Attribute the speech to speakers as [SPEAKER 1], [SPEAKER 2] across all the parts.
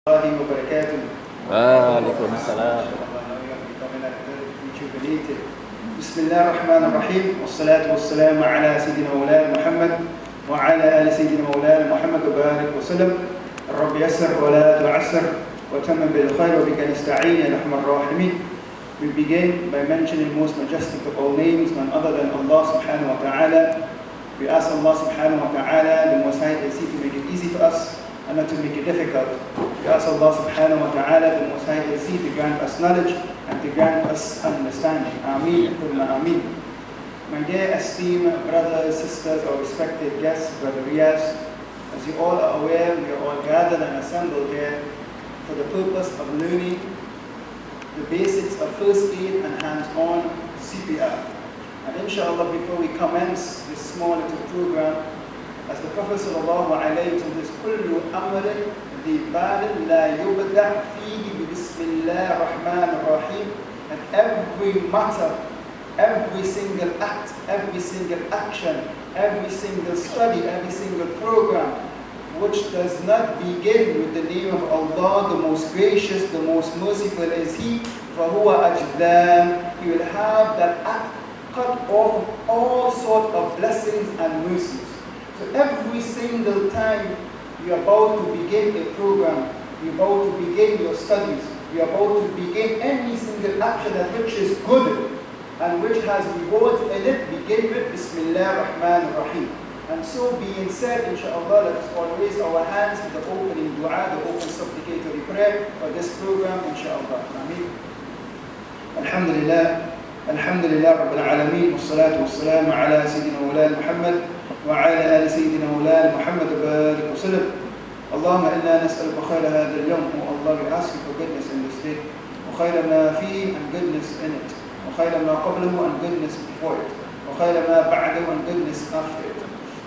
[SPEAKER 1] الله وبركاته.
[SPEAKER 2] وعليكم السلام.
[SPEAKER 1] بسم الله الرحمن الرحيم، والصلاة والسلام على سيدنا مولانا محمد وعلى آل سيدنا مولانا محمد وبارك وسلم. الرب يسر ولا تعسر وتمم بالخير وبك نستعين يا أرحم الراحمين. We begin by mentioning the most majestic of all names, none other than Allah subhanahu wa ta'ala. We ask Allah subhanahu wa ta'ala, the Most High, to make it easy for us and not to make it difficult. We ask Allah subhanahu wa ta'ala, the Most High, to grant us knowledge and to grant us understanding. Ameen, Ameen. My dear esteemed brothers, sisters, our respected guests, Brother Riaz, as you all are aware, we are all gathered and assembled here for the purpose of learning the basics of first aid and hands-on CPR. And inshallah, before we commence this small little program, as the Prophet sallallahu alayhi wa sallam says, كل أمر ذي بال لا يبدأ فيه بسم الله الرحمن الرحيم. And every matter, every single act, every single action, every single study, every single program, which does not begin with the name of Allah, the most gracious, the most merciful is He, فَهُوَ أَجْدَامٌ. He will have that act cut off all sorts of blessings and mercies. So every single time you're about to begin a program, you're about to begin your studies, you're about to begin any single action that which is good and which has rewards in it, begin with Bismillah ar-Rahman ar-Rahim. And so being said, inshallah, let us all raise our hands to the opening dua, the open supplicatory prayer for this program, inshallah. Ameen. Alhamdulillah. Alhamdulillah Rabbil Alameen. Wassalatu wassalamu ala Sayyidina Mawlana Muhammad wa ala ali Sayyidina Mawlana Muhammad wa barik wa sallam. Allahumma inna nas'aluka khayra hadha al-yawm. Oh Allah, we ask you for goodness in this day. Wa khayra ma fihi, and goodness in it. Wa khayra ma qablahu, and goodness before it. Wa khayra ma ba'dahu, and goodness after it.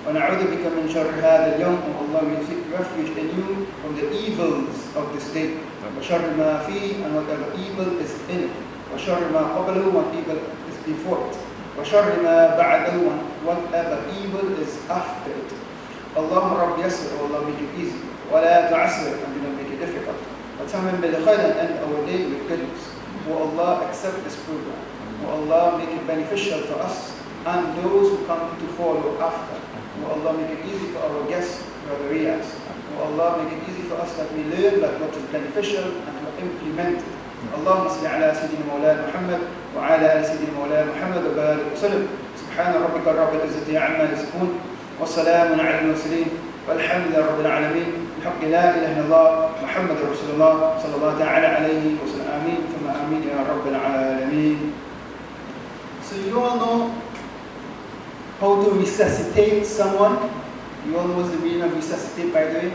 [SPEAKER 1] وَنَعُوذُ بِكَ مِنْ شَرِّ هَذَا الْيَوْمِ. Oh Allah, we seek refuge in you from the evils of this day. وَشَرِّ مَا فِيهِ, and whatever evil is in it. وَشَرِّ مَا قَبْلَهُ, what evil is before it. وَشَرِّ مَا بَعْدَهُ, and whatever evil is after it. Allahumma Rabbi Yasir, oh Allah, make it easy. وَلَا تُعَسِّرْ, and do not make it difficult. وَتَمِّمْ بِالْخَيْرِ, and end our day with goodness. Oh Allah, accept this program. Oh Allah, make it beneficial for us and those who come to follow after. Oh Allah, make it easy for our guests, Brother Riaz. Oh Allah, make it easy for us that we learn that what is beneficial and we implement it. Allahumma salli ala Sayyidina Mawlana Muhammad wa ala ali Sayyidina Mawlana Muhammad wa barik wa sallam. Subhana rabbika rabbil izzati amma yasifun wa salamun ala al-mursalin walhamdulillahi rabbil alamin. Bihaqqi la ilaha illallah Muhammadur Rasulullah sallallahu ta'ala alayhi wa sallam. Ameen thumma ameen ya rabbil alamin. So you all know how to resuscitate someone. You all know what's the meaning of resuscitate, by the way?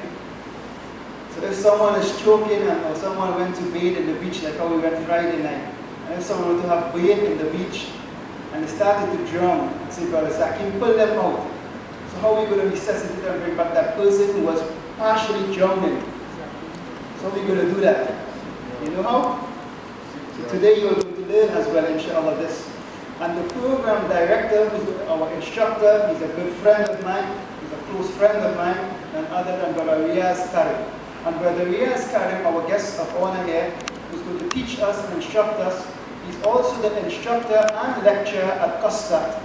[SPEAKER 1] So if someone is choking or someone went to bathe in the beach, like how we went Friday night, and if someone went to have bathe in the beach and they started to drown, say, Brother Sakim, pull them out. So how are we going to resuscitate and bring back that person who was partially drowning? So how are we going to do that? You know how? So today you are going to learn as well, inshallah, this. And the program director, who's our instructor, he's a good friend of mine, he's a close friend of mine, none other than Brother Riaz Karim. And Brother Riaz Karim, our guest of honor here, who's going to teach us and instruct us. He's also the instructor and lecturer at COSTAT.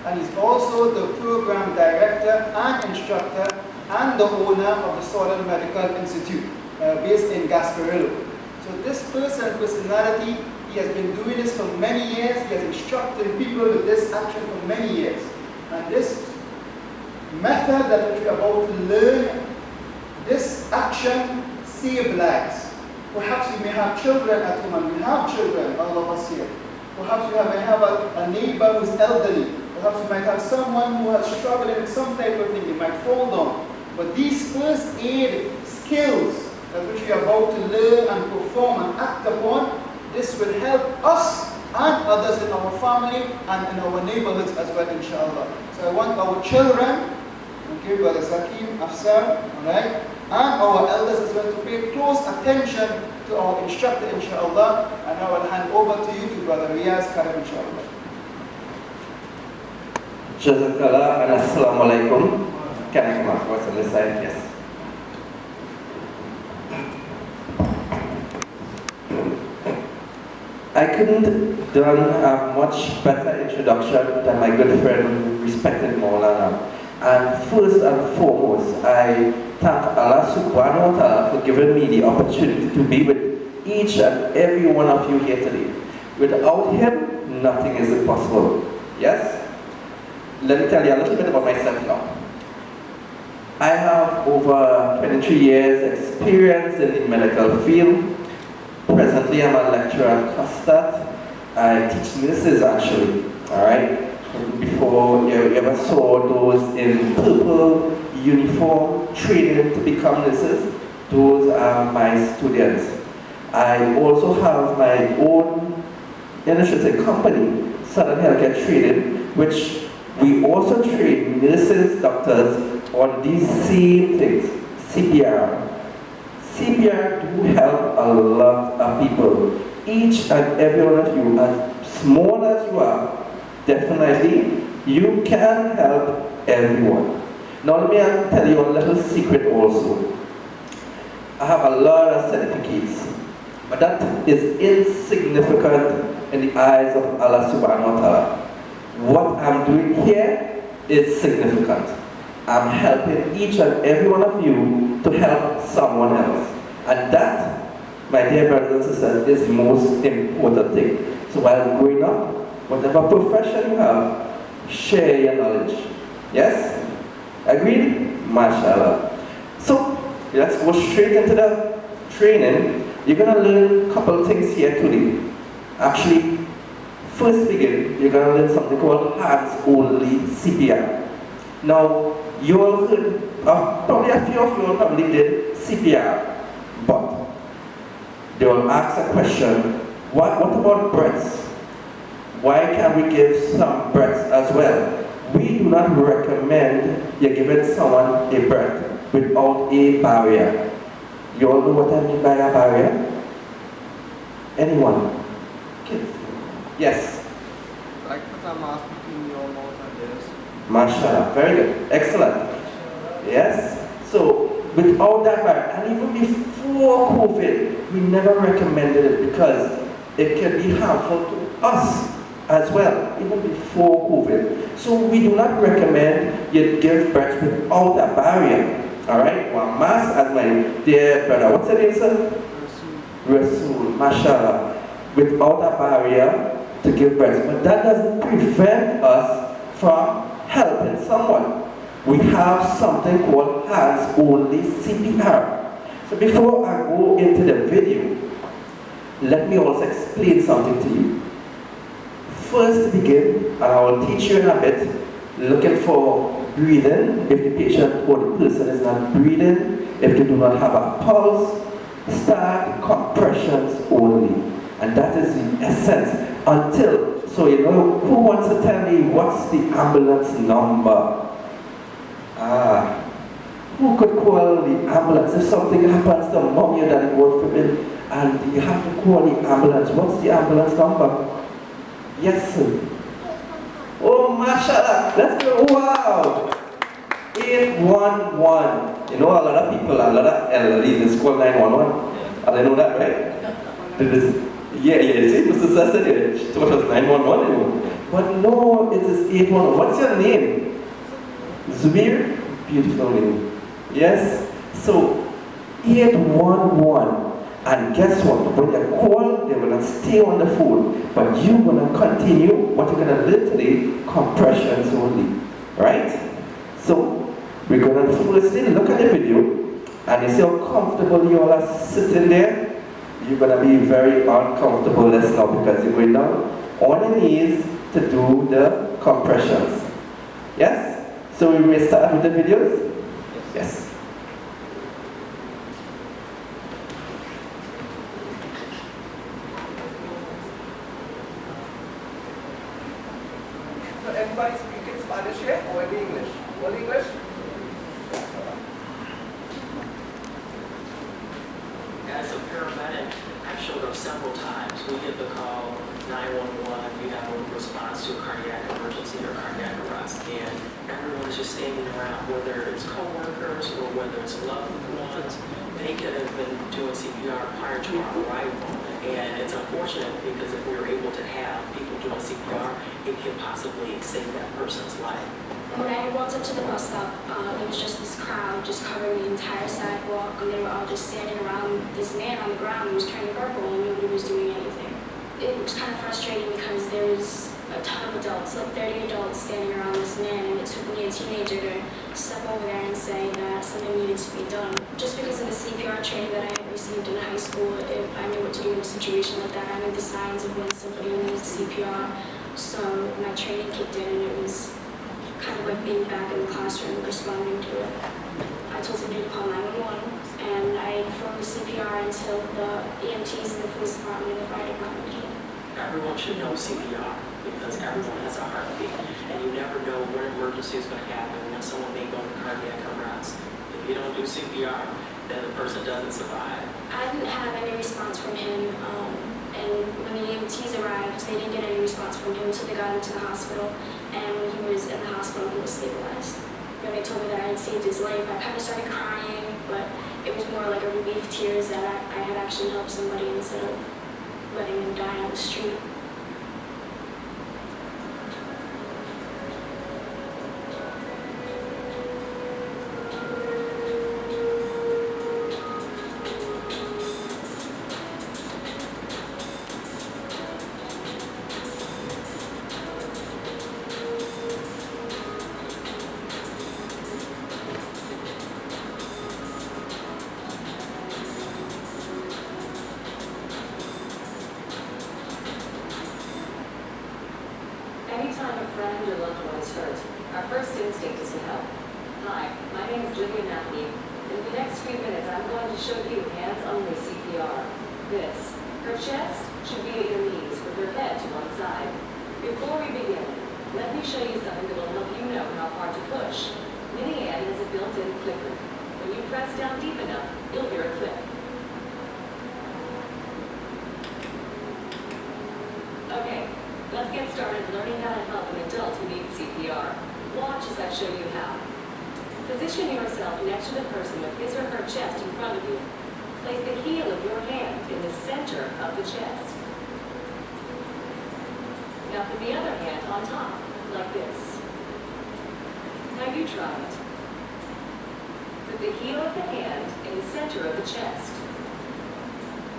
[SPEAKER 1] And he's also the program director and instructor and the owner of the Southern Medical Institute, based in Gasparillo. So this personality, he has been doing this for many years. He has instructed people with this action for many years. And this method that we are about to learn, this action saves lives. Perhaps you may have children at home, and we have children, all of us here. Perhaps you may have a neighbor who is elderly. Perhaps you might have someone who has struggled with some type of thing. You might fall down. But these first aid skills that which we are about to learn and perform and act upon, this will help us and others in our family and in our neighborhoods as well, inshallah. So I want our children, okay, Brother Sakim, Afsar, alright, and our elders as well to pay close attention to our instructor, inshallah. And I will hand over to you, to Brother Riaz Karim, inshallah.
[SPEAKER 2] Jazakallah, and assalamu alaikum. Can I come up? What's on this side? Yes. I couldn't done a much better introduction than my good friend, respected Maulana. And first and foremost, I thank Allah subhanahu wa ta'ala for giving me the opportunity to be with each and every one of you here today. Without him, nothing is possible. Yes? Let me tell you a little bit about myself now. I have over 23 years experience in the medical field. Presently, I'm a lecturer at Masjid. I teach nurses actually, alright? Before you ever saw those in purple uniform training to become nurses, those are my students. I also have my own, I should say, company, Southern Healthcare Training, which we also train nurses, doctors on these same things, CPR. CPR do help a lot of people. Each and every one of you, as small as you are, definitely you can help everyone. Now let me tell you a little secret also. I have a lot of certificates, but that is insignificant in the eyes of Allah subhanahu wa ta'ala. What I'm doing here is significant. I'm helping each and every one of you to help someone else. And that, my dear brothers and sisters, is the most important thing. So while growing up, whatever profession you have, share your knowledge. Yes? Agreed? MashaAllah. So, let's go straight into the training. You're going to learn a couple of things here today. Actually, first begin, you're going to learn something called hands-only CPR. Now, you all heard, probably a few of you all probably did CPR, but they will ask a question, what about breaths? Why can't we give some breaths as well? We do not recommend you giving someone a breath without a barrier. You all know what I mean by a barrier? Anyone? Kids? Yes?
[SPEAKER 3] Like put a mask between your mouth and theirs.
[SPEAKER 2] MashaAllah, very good, excellent. Yes? So, without that barrier, and even before COVID, we never recommended it because it can be harmful to us as well, even before COVID. So we do not recommend you give birth without a barrier. Alright? One mask, as my dear brother, what's the name, sir? Rasul, mashallah. Without a barrier to give birth. But that doesn't prevent us from helping someone. We have something called hands-only CPR. So before I go into the video, let me also explain something to you. First to begin, and I will teach you in a bit, looking for breathing, if the patient or the person is not breathing, if they do not have a pulse, start compressions only. And that is the essence until, so you know, who wants to tell me what's the ambulance number? Who could call the ambulance if something happens to mom or daddy, God forbid, and you have to call the ambulance? What's the ambulance number? Yes, sir. Oh, mashallah. Let's go. Wow. 811. You know, a lot of people, a lot of elderly, it's called 911. I know that, right? Yeah, see, Mr. Sir said it. She thought it was 911 anymore. But no, it is 811. What's your name? Zubair? Beautiful name. Yes? So, 811. And guess what? When you call, they're going to stay on the phone. But you're going to continue what you're going to learn today, compressions only. Right? So, we're going to firstly look at the video. And you see how comfortable you all are sitting there? You're going to be very uncomfortable just now because you're going down on your knees to do the compressions. Yes? So we may start with the videos? Yes.
[SPEAKER 3] So everybody speaking Spanish here or only English? Only English?
[SPEAKER 4] As a paramedic, I've showed up several times. We get the call, 911, you have a response to a cardiac emergency or cardiac arrest, and everyone's just standing around, whether it's co-workers or whether it's loved ones. They could have been doing CPR prior to our arrival, And it's unfortunate because if we were able to have people doing CPR, it can possibly save that person's life.
[SPEAKER 5] When I walked up to the bus stop, there was just this crowd just covering the entire sidewalk, and they were all just standing around this man on the ground who was turning purple, and nobody was doing anything. It was kind of frustrating because there was a ton of adults, like 30 adults standing around this man, and it took me, a teenager, to step over there and say that something needed to be done. Just because of the CPR training that I had received in high school, I knew what to do in a situation like that. I knew the signs of when somebody needs CPR, so my training kicked in, and it was kind of like being back in the classroom, responding to it. I told somebody to call 911, and I performed the CPR until the EMTs and the police department and the fire department came.
[SPEAKER 4] Everyone should know CPR because everyone has a heartbeat, and you never know when an emergency is going to happen, when someone may go into cardiac arrest. If you don't do CPR, then the person doesn't survive.
[SPEAKER 5] I didn't have any response from him, and when the EMTs arrived, they didn't get any response from him until they got him to the hospital, and when he was in the hospital, he was stabilized. When they told me that I had saved his life, I kind of started crying, but it was more like a relief tears that I had actually helped somebody instead of letting them die on the street.
[SPEAKER 6] Anytime a friend or loved one is hurt, our first instinct is to help. Hi, my name is Lydia Matthew. In the next few minutes, I'm going to show you hands-only CPR. This. Her chest should be at your knees with her head to one side. Before we begin, let me show you something that will help you know how hard to push. Mini Ann is a built-in clicker. When you press down deep enough, you'll hear a click. Okay. Let's get started learning how to help an adult who needs CPR. Watch as I show you how. Position yourself next to the person with his or her chest in front of you. Place the heel of your hand in the center of the chest. Now put the other hand on top, like this. Now you try it. Put the heel of the hand in the center of the chest.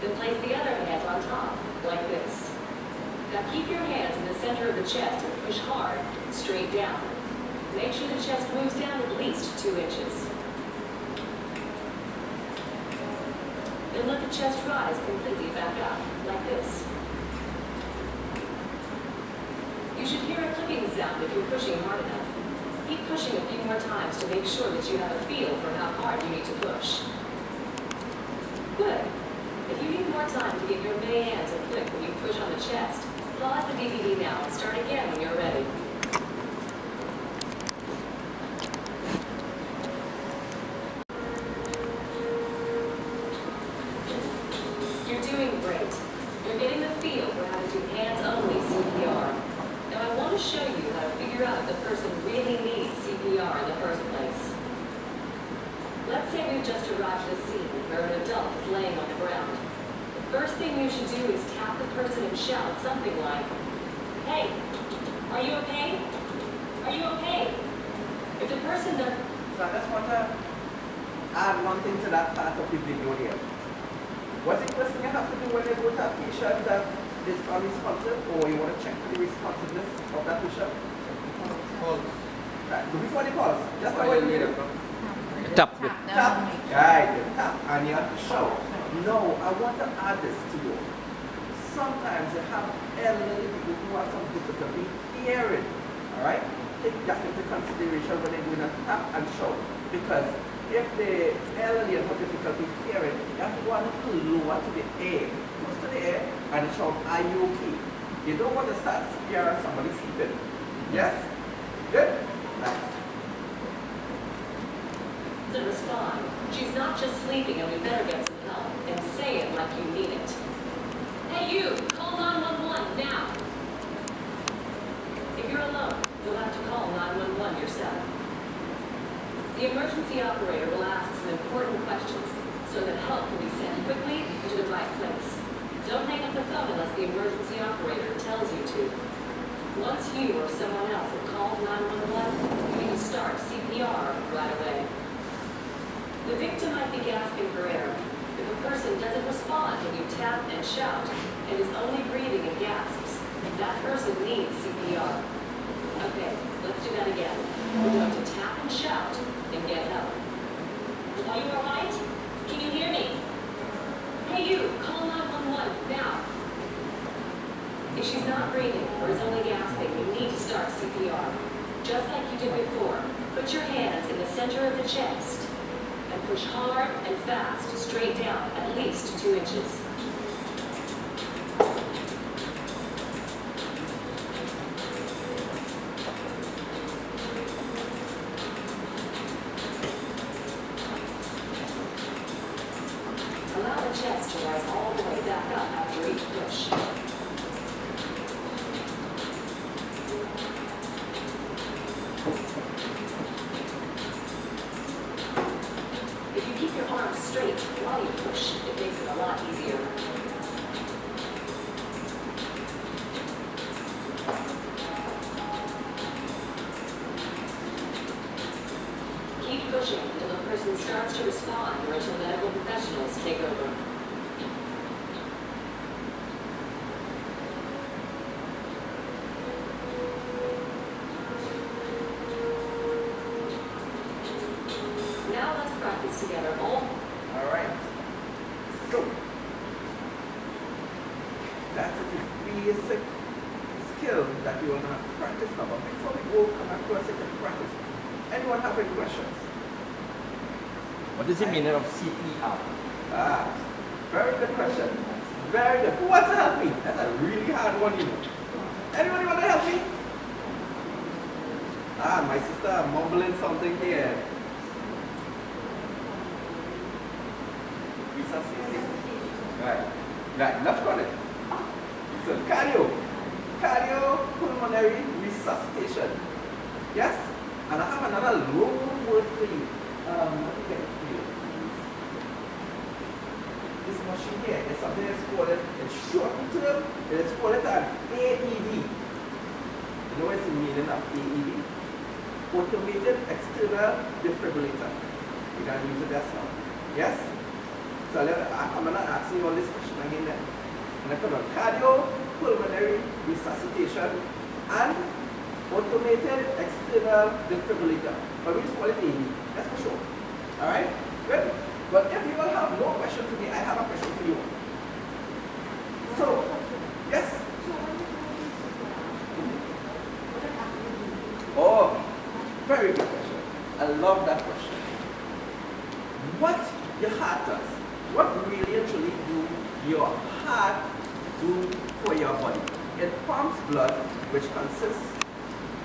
[SPEAKER 6] Then place the other hand on top, like this. Now keep your hands in the center of the chest and push hard, straight down. Make sure the chest moves down at least 2 inches. Then let the chest rise completely back up, like this. You should hear a clicking sound if you're pushing hard enough. Keep pushing a few more times to make sure that you have a feel for how hard you need to push. Good. If you need more time to get your May hand to click when you push on the chest, pause the DVD now and start again when you're ready. You're doing great. You're getting the feel for how to do hands-only CPR. Now I want to show you how to figure out if the person really needs CPR in the first place. Let's say we've just arrived at a scene where an adult is laying on the ground. The first thing you should do is tap the person and shout something like, "Hey, are you okay? Are you okay?" If the person does...
[SPEAKER 3] So I just want to add one thing to that part of the video here. What's the first thing you have to do when you go to a patient that is unresponsive, or you want to check for the responsiveness of that patient? Pulse. Right. Before the pulse, just how you need it.
[SPEAKER 7] Tap.
[SPEAKER 3] Tap. Right, tap, and you have to shout. No, I want to add this to you. Sometimes you have elderly people who have some difficulty hearing. Alright? Take that into consideration when they're doing a tap and shout. Because if the elderly have difficulty hearing, you have to go a little lower to the air. Close to the air and shout, "Are you okay?" You don't want to start CPR and somebody sleeping. Yes? Good? Nice.
[SPEAKER 6] To respond, she's not just sleeping and we better get some help, and say it like you mean it. "Hey you, call 911 now." If you're alone, you'll have to call 911 yourself. The emergency operator will ask some important questions so that help can be sent quickly to the right place. Don't hang up the phone unless the emergency operator tells you to. Once you or someone else have called 911, you need to start CPR right away. The victim might be gasping for air. If a person doesn't respond when you tap and shout and is only breathing in gasps, that person needs CPR. Okay, let's do that again. We're going to tap and shout and get help. Are you alright? Can you hear me? Hey you, call 911 now. If she's not breathing or is only gasping, you need to start CPR. Just like you did before, put your hands in the center of the chest and push hard and fast, straight down, at least 2 inches. Allow the chest to rise all the way back up after each push. If you keep your arms straight while you push, it makes it a lot easier. Keep pushing until the person starts to respond or until medical professionals take over. Now let's practice together.
[SPEAKER 3] All right. So, that is a basic skill that you are going to practice now. But before we go come across it and practice, anyone have any questions?
[SPEAKER 7] What is the meaning of CPR?
[SPEAKER 3] Very good question. Very good. Who wants to help me? That's a really hard one, you know. Anybody want to help me? My sister mumbling something here. Right. Let's got it. So cardiopulmonary resuscitation. Yes? And I have another long word for you. Let me get it for you. This machine here is something that's called, in short term, it's called an AED. You know what's the meaning of AED? Automated external defibrillator. We're going to use it just now. Yes? So I'm going to ask you all this question again then. And I come on cardiopulmonary resuscitation and automated external defibrillator. But we just call it AED. That's for sure. Alright? Good. But if you all have no question for me, I have a question for you. So, yes? Oh, very good question. I love that question. What your heart does, what really and truly do your heart do for your body? It pumps blood, which consists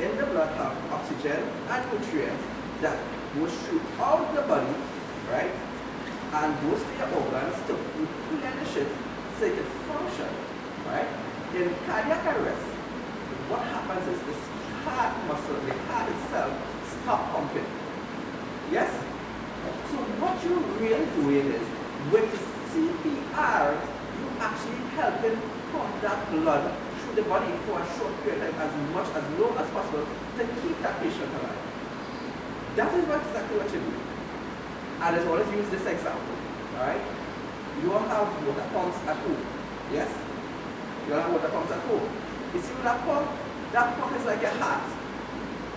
[SPEAKER 3] in the blood of oxygen and nutrients that goes throughout the body, right? And goes to your organs to replenish it so it can function, right? In cardiac arrest, what happens is this heart muscle, the heart itself, stop pumping. Yes? So what you're really doing is, with the CPR, you actually helping pump that blood through the body for a short period of time, as long as possible, to keep that patient alive. That is exactly what you do. And let's always use this example. Alright? You all have water pumps at home. Yes? You all have water pumps at home. You see that pump is like a heart.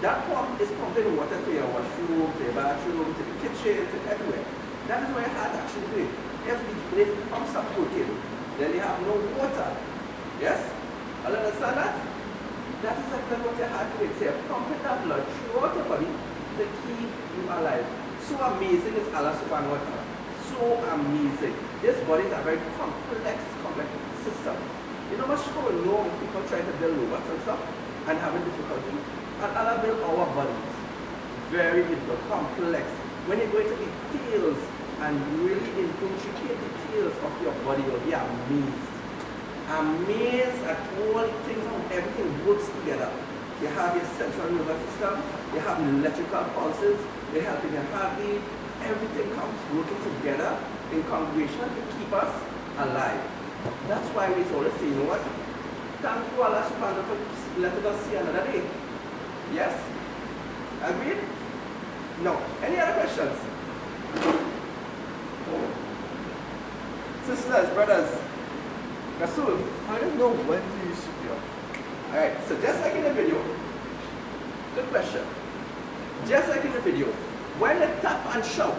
[SPEAKER 3] That pump is pumping water to your washroom, to your bathroom, to the kitchen, to everywhere. That is why your heart actually doing. If the pumps are broken, then they have no water. Yes? All understand that? That is exactly what your heart doing. So you're pumping that blood throughout your body to keep you alive. So amazing is Allah subhanahu wa ta'ala. So amazing. This body is a very complex system. You know how long people try to build robots and stuff and having difficulty? And Allah built our bodies. Very difficult, complex. When you go into details and really intricate details of your body, you'll be amazed. Amazed at all the things, how everything works together. You have your central nervous system, you have electrical pulses, they help in your heartbeat, everything comes working together in congregation to keep us alive. That's why we always say, you know what? Thank you Allah subhanahu wa ta'ala for letting us see another day. Yes? Agreed? No. Any other questions? Sisters, brothers, Rasul,
[SPEAKER 8] I don't know when to use CPR.
[SPEAKER 3] alright, so just like in the video, good question. Just like in the video, when they tap and shout,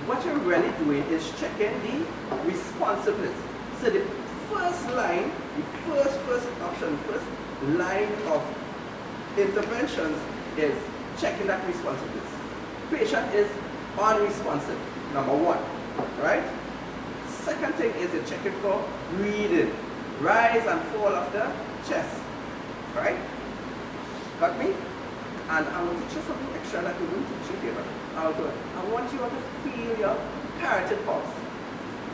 [SPEAKER 3] what you're really doing is checking the responsiveness. So the first line, the first option, first line of interventions is checking that responsiveness. Patient is unresponsive, number one, right? Second thing is you're checking for breathing, rise and fall of the chest, right? Got me? And I will teach you something extra that we won't teach you here. I want you all to feel your carotid pulse.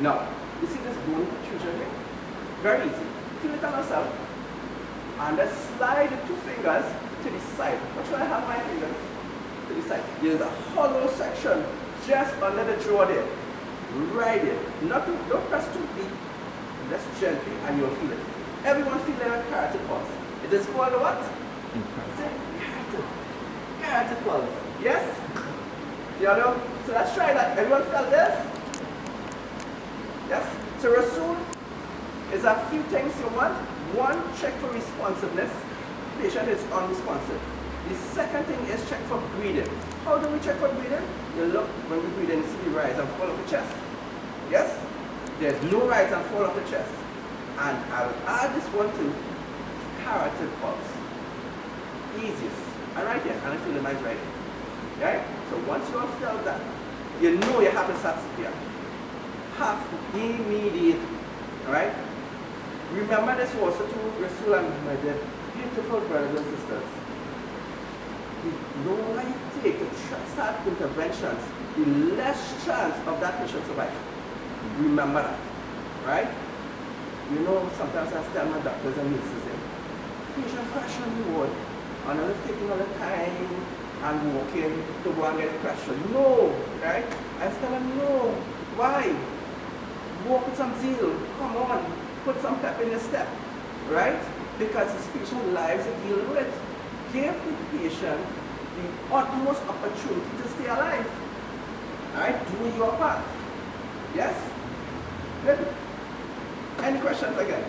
[SPEAKER 3] Now, you see this bone protrusion here? Very easy. Feel it on yourself. And then slide the two fingers to the side. What should I have my fingers? To the side. There's a hollow section just under the jaw there. Right there. Don't press too deep. Just gently and you'll feel it. Everyone feel their carotid pulse. It is called what? Say carotid. Carotid pulse. Yes? You know? So let's try that. Everyone felt this? Yes? So Rasul is a few things you want. One, check for responsiveness. Patient is unresponsive. The second thing is check for breathing. How do we check for breathing? You look when we breathe in, you see the rise and fall of the chest. Yes? There's no rise and fall of the chest. And I'll add this one to carotid pulse. Easiest. And right here, and I feel the mind's right here. Right? So once you have felt that, you know you have to start CPR. Have immediate. Alright? Remember this also to Rasul and my dear beautiful brothers and sisters. The longer you take to start interventions, the less chance of that patient surviving. Remember that. Right? You know, sometimes I tell my doctors and nurses, patient crash on the ward, and I'm taking all the time and walking to go and get a question. No, right? I tell them, no. Why? Walk with some zeal. Come on. Put some pep in your step. Right? Because it's patient lives to deal with. Give the patient the utmost opportunity to stay alive. Alright? Do your part. Yes? Good. Any questions again?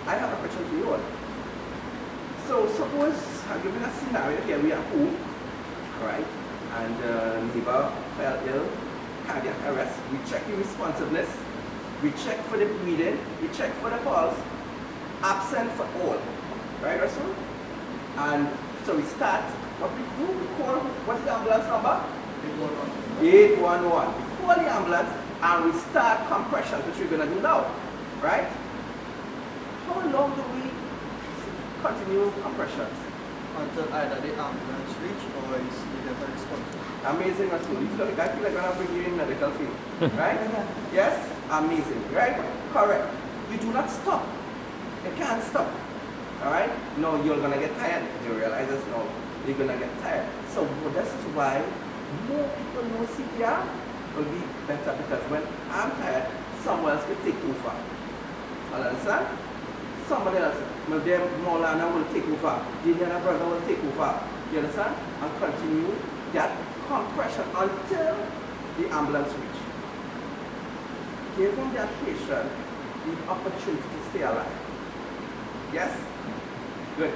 [SPEAKER 3] I have a question for you all. So suppose I'm giving a scenario here, we are home, alright, and neighbor fell ill, cardiac arrest, we check the responsiveness, we check for the breathing, we check for the pulse, absent for all, right Rasul? And so we start, what we do, we call, what's the ambulance number? 811. 811. We call the ambulance and we start compressions, which we're going to do now, right? How long do we continue compressions?
[SPEAKER 8] Until either the ambulance reach or is the response.
[SPEAKER 3] Amazing, Rasul. I feel like when I bring you in medical field, right? Yes? Amazing, right? Correct. You do not stop. You can't stop. Alright? No, you're gonna get tired. You realize this? No, you're gonna get tired. So this is why more people know CPR will be better, because when I'm tired, someone else could take over. You understand? Somebody else, my dear Maulana will take over, the other brother will take over. You understand? And continue that compression until the ambulance reach. Giving that patient the opportunity to stay alive. Yes? Good.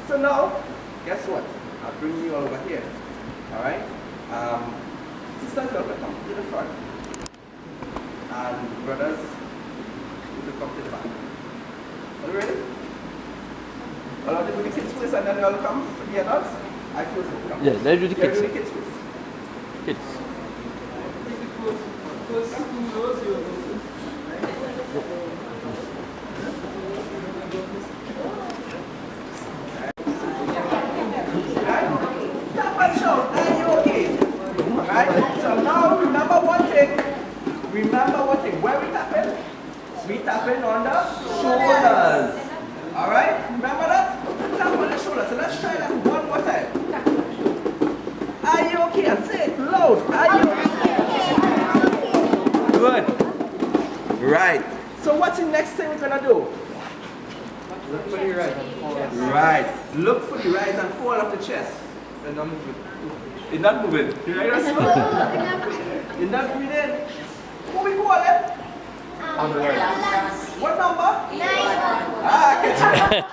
[SPEAKER 3] So now, guess what? I'll bring you all over here. Alright? Sisters, you're going to come to the front. And brothers, you will come to the back. Are you ready? Well, I'll do the kids first and then I'll come to the adults. I feel so. Come.
[SPEAKER 7] Yeah, let's do the
[SPEAKER 3] Yeah,
[SPEAKER 7] kids.
[SPEAKER 3] do the kids first.
[SPEAKER 7] Kids.
[SPEAKER 8] First two rows you will go.
[SPEAKER 3] Tap and shout, are you okay? Alright? So now remember one thing. Remember one thing. Where we tap in? We tap in on the shoulders. Alright? Remember that? Tap on the shoulders. So let's try that one more time. Are you okay? And say it loud. Are you okay?
[SPEAKER 7] Good.
[SPEAKER 3] Right. So what's the next thing we're gonna do?
[SPEAKER 8] Look for the right and fall off.
[SPEAKER 3] Right. Look for the rise and fall of the chest. And not moving. It's not moving. You right, Russell? You're not breathing. What we call it? What number? 911.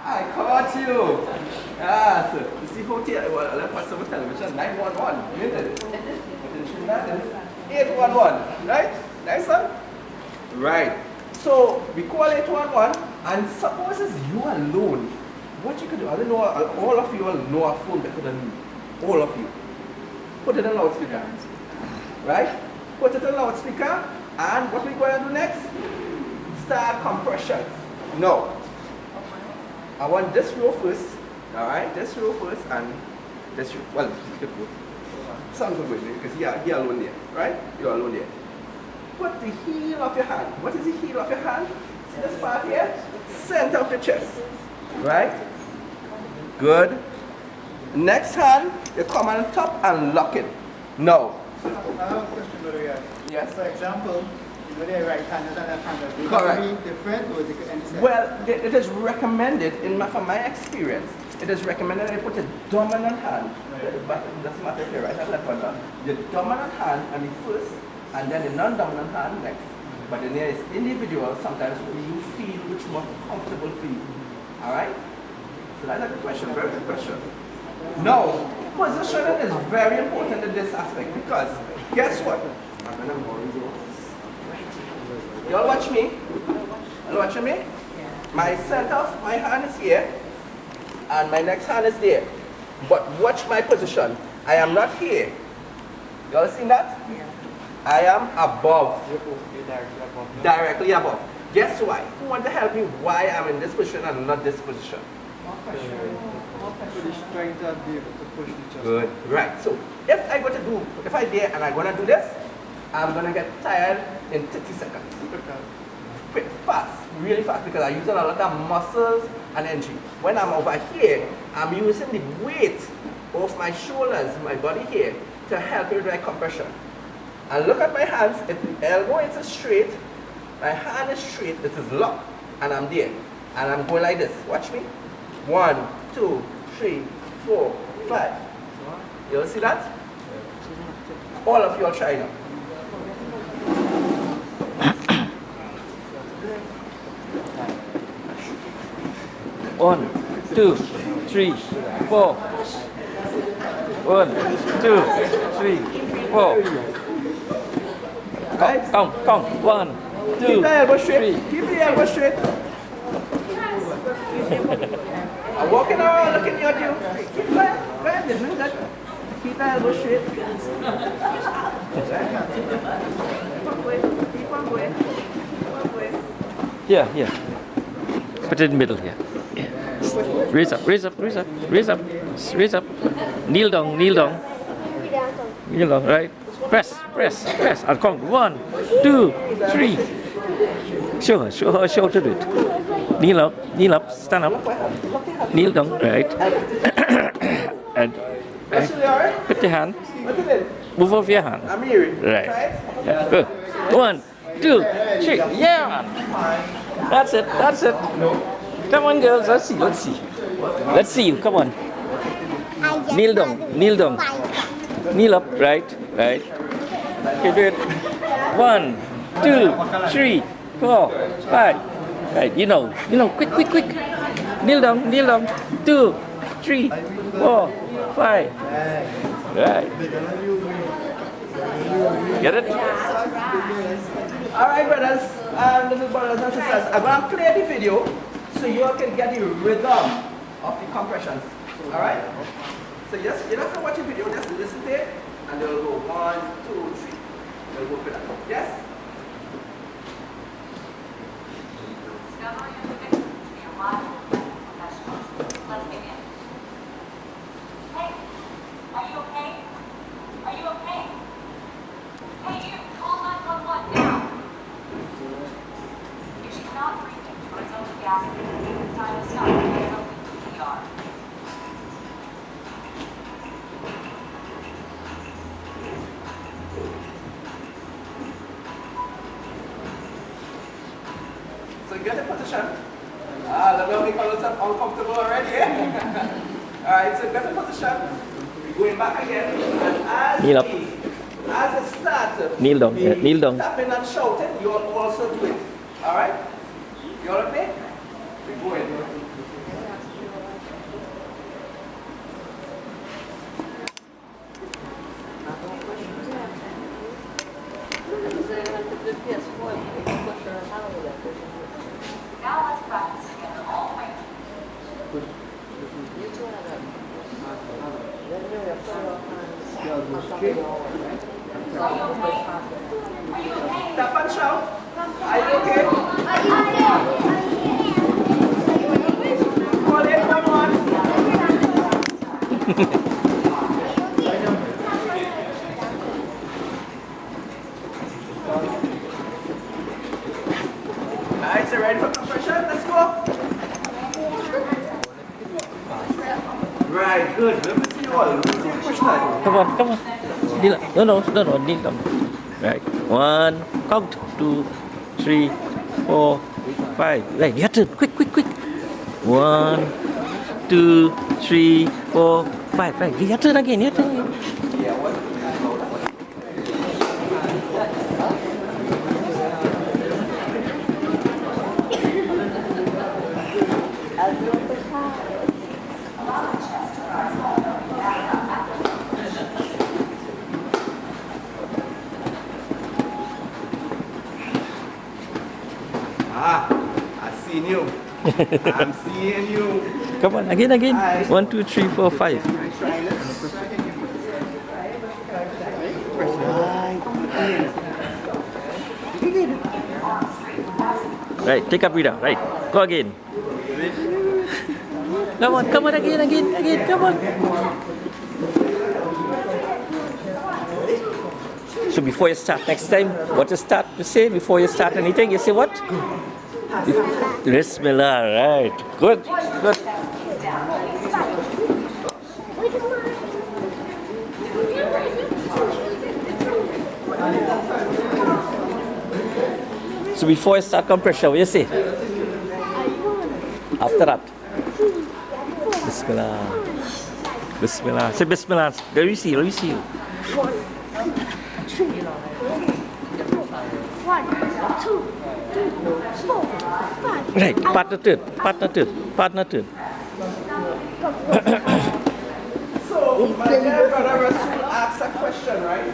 [SPEAKER 3] I caught you. Ah, so you see hotel, well, let's watch some television. 911. Minute. 811. Right? Nice one? Right. So we call 811, and suppose it's you alone. What you could do, I don't know, all of you will know a phone better than me. All of you. Put it on loudspeaker. Right? Put it on loudspeaker, and what we're going to do next? Start compressions. No. I want this row first. Alright? This row first, and this row. Well, you could go. Sounds good because you're alone there. Right? You're alone there. Put the heel of your hand. What is the heel of your hand? See this part here? Center of the chest. Right? Good. Next hand, you come on top and lock it. No.
[SPEAKER 8] I have a question, brother.
[SPEAKER 3] Yes.
[SPEAKER 8] For example, you know, right hand and left hand, they
[SPEAKER 3] Correct.
[SPEAKER 8] can be different or they could any side?
[SPEAKER 3] Well, it is recommended, from my experience, it is recommended that you put the dominant hand, but it doesn't matter if you're right or left hand, the dominant hand on the first, and then the non-dominant hand next. But then there is individual, sometimes you feel which more comfortable for you. Alright? So that's a good question, very good question. Now, positioning is very important in this aspect because guess what? I'm gonna move you. Y'all watch me? You watching me? My center of my hand is here, and my next hand is there. But watch my position. I am not here. Y'all seen that? I am above. Directly above. Guess why? Who want to help me why I'm in this position and not this position?
[SPEAKER 8] So the strength to be able to push the chest.
[SPEAKER 3] Good. Right. So if I dare and I'm gonna do this, I'm gonna get tired in 30 seconds. Quick, fast, really fast, because I'm using a lot of muscles and energy. When I'm over here, I'm using the weight of my shoulders, my body here, to help me with my compression. And look at my hands, if the elbow is straight, my hand is straight, it is locked, and I'm there. And I'm going like this, watch me. 1, 2, 3, 4, 5. You see that? All of you are trying now.
[SPEAKER 7] One, two, three, four. 1, 2, 3, 4.
[SPEAKER 3] Right?
[SPEAKER 7] Count. 1, 2,
[SPEAKER 3] Keep the elbow straight.
[SPEAKER 7] 3.
[SPEAKER 3] Keep the elbow straight. I'm walking around looking at you. Keep going. Go ahead. You're doing good. Keep the elbow straight. Keep on going.
[SPEAKER 7] Here. Put it in the middle here. Yeah. Raise up. Kneel down. Right? Press. And count. 1, 2, 3. Show her to do it. Kneel up, stand up. Kneel down, right? and put your hand. Move off your hand.
[SPEAKER 3] I'm here.
[SPEAKER 7] Right. Yeah. Good. 1, 2, 3. Yeah. That's it. Come on, girls. Let's see you. Come on. Kneel down. Kneel up. Right. Okay, do it. 1, 2, 3, 4, 5. Right. You know. Quick. Kneel down. 2, 3, 4, 5. Right. Get it?
[SPEAKER 3] Alright, brothers and little brothers and sisters, I'm going to play the video so you all can get the rhythm of the compressions. Alright? So you don't have to watch the video, just listen to it and they'll go 1, 2, 3. They'll go for that. Yes?
[SPEAKER 6] Discovery of the victim to be a reliable medical professionals. Let's begin. Hey, are you okay? Hey, you, call 911 now. If she's not breathing, try zone the gas. It's time to stop. Zone CPR.
[SPEAKER 3] get the position. That will make us uncomfortable already, eh? Alright, so get the position. We're going back again. And
[SPEAKER 7] Kneel up.
[SPEAKER 3] as a starter,
[SPEAKER 7] Kneel down, yeah, kneel down.
[SPEAKER 3] tapping and shouting, you'll also do it. Alright? You all okay? We're going.
[SPEAKER 6] Now let's practice together all the way.
[SPEAKER 3] Tap and shout. Are you okay? Call it, come on. Alright, so ready for compression? Let's go. Right, good. Let me see you all. Let me see you push that.
[SPEAKER 7] Come on. Kneel up. No, kneel down. Right. 1, count. 2, 3, 4, 5. Right, your turn. Quick. 1, 2, 3, 4, 5. Right, your turn again.
[SPEAKER 3] Yeah, what? I seen you. I'm seeing you.
[SPEAKER 7] Come on, again. 1, 2, 3, 4, 5. Right, take a breather. Right, go again. Come on, again. Come on. So before you start next time, what you start to say before you start anything, you say what? Bismillah, right. Good. So before you start compression, what you say? After that. Bismillah. Say Bismillah. Let me see you.
[SPEAKER 9] 1, 2, 3, 4, 5.
[SPEAKER 7] Right, partner turn.
[SPEAKER 3] So, my dear brother Rasul asked a question, right?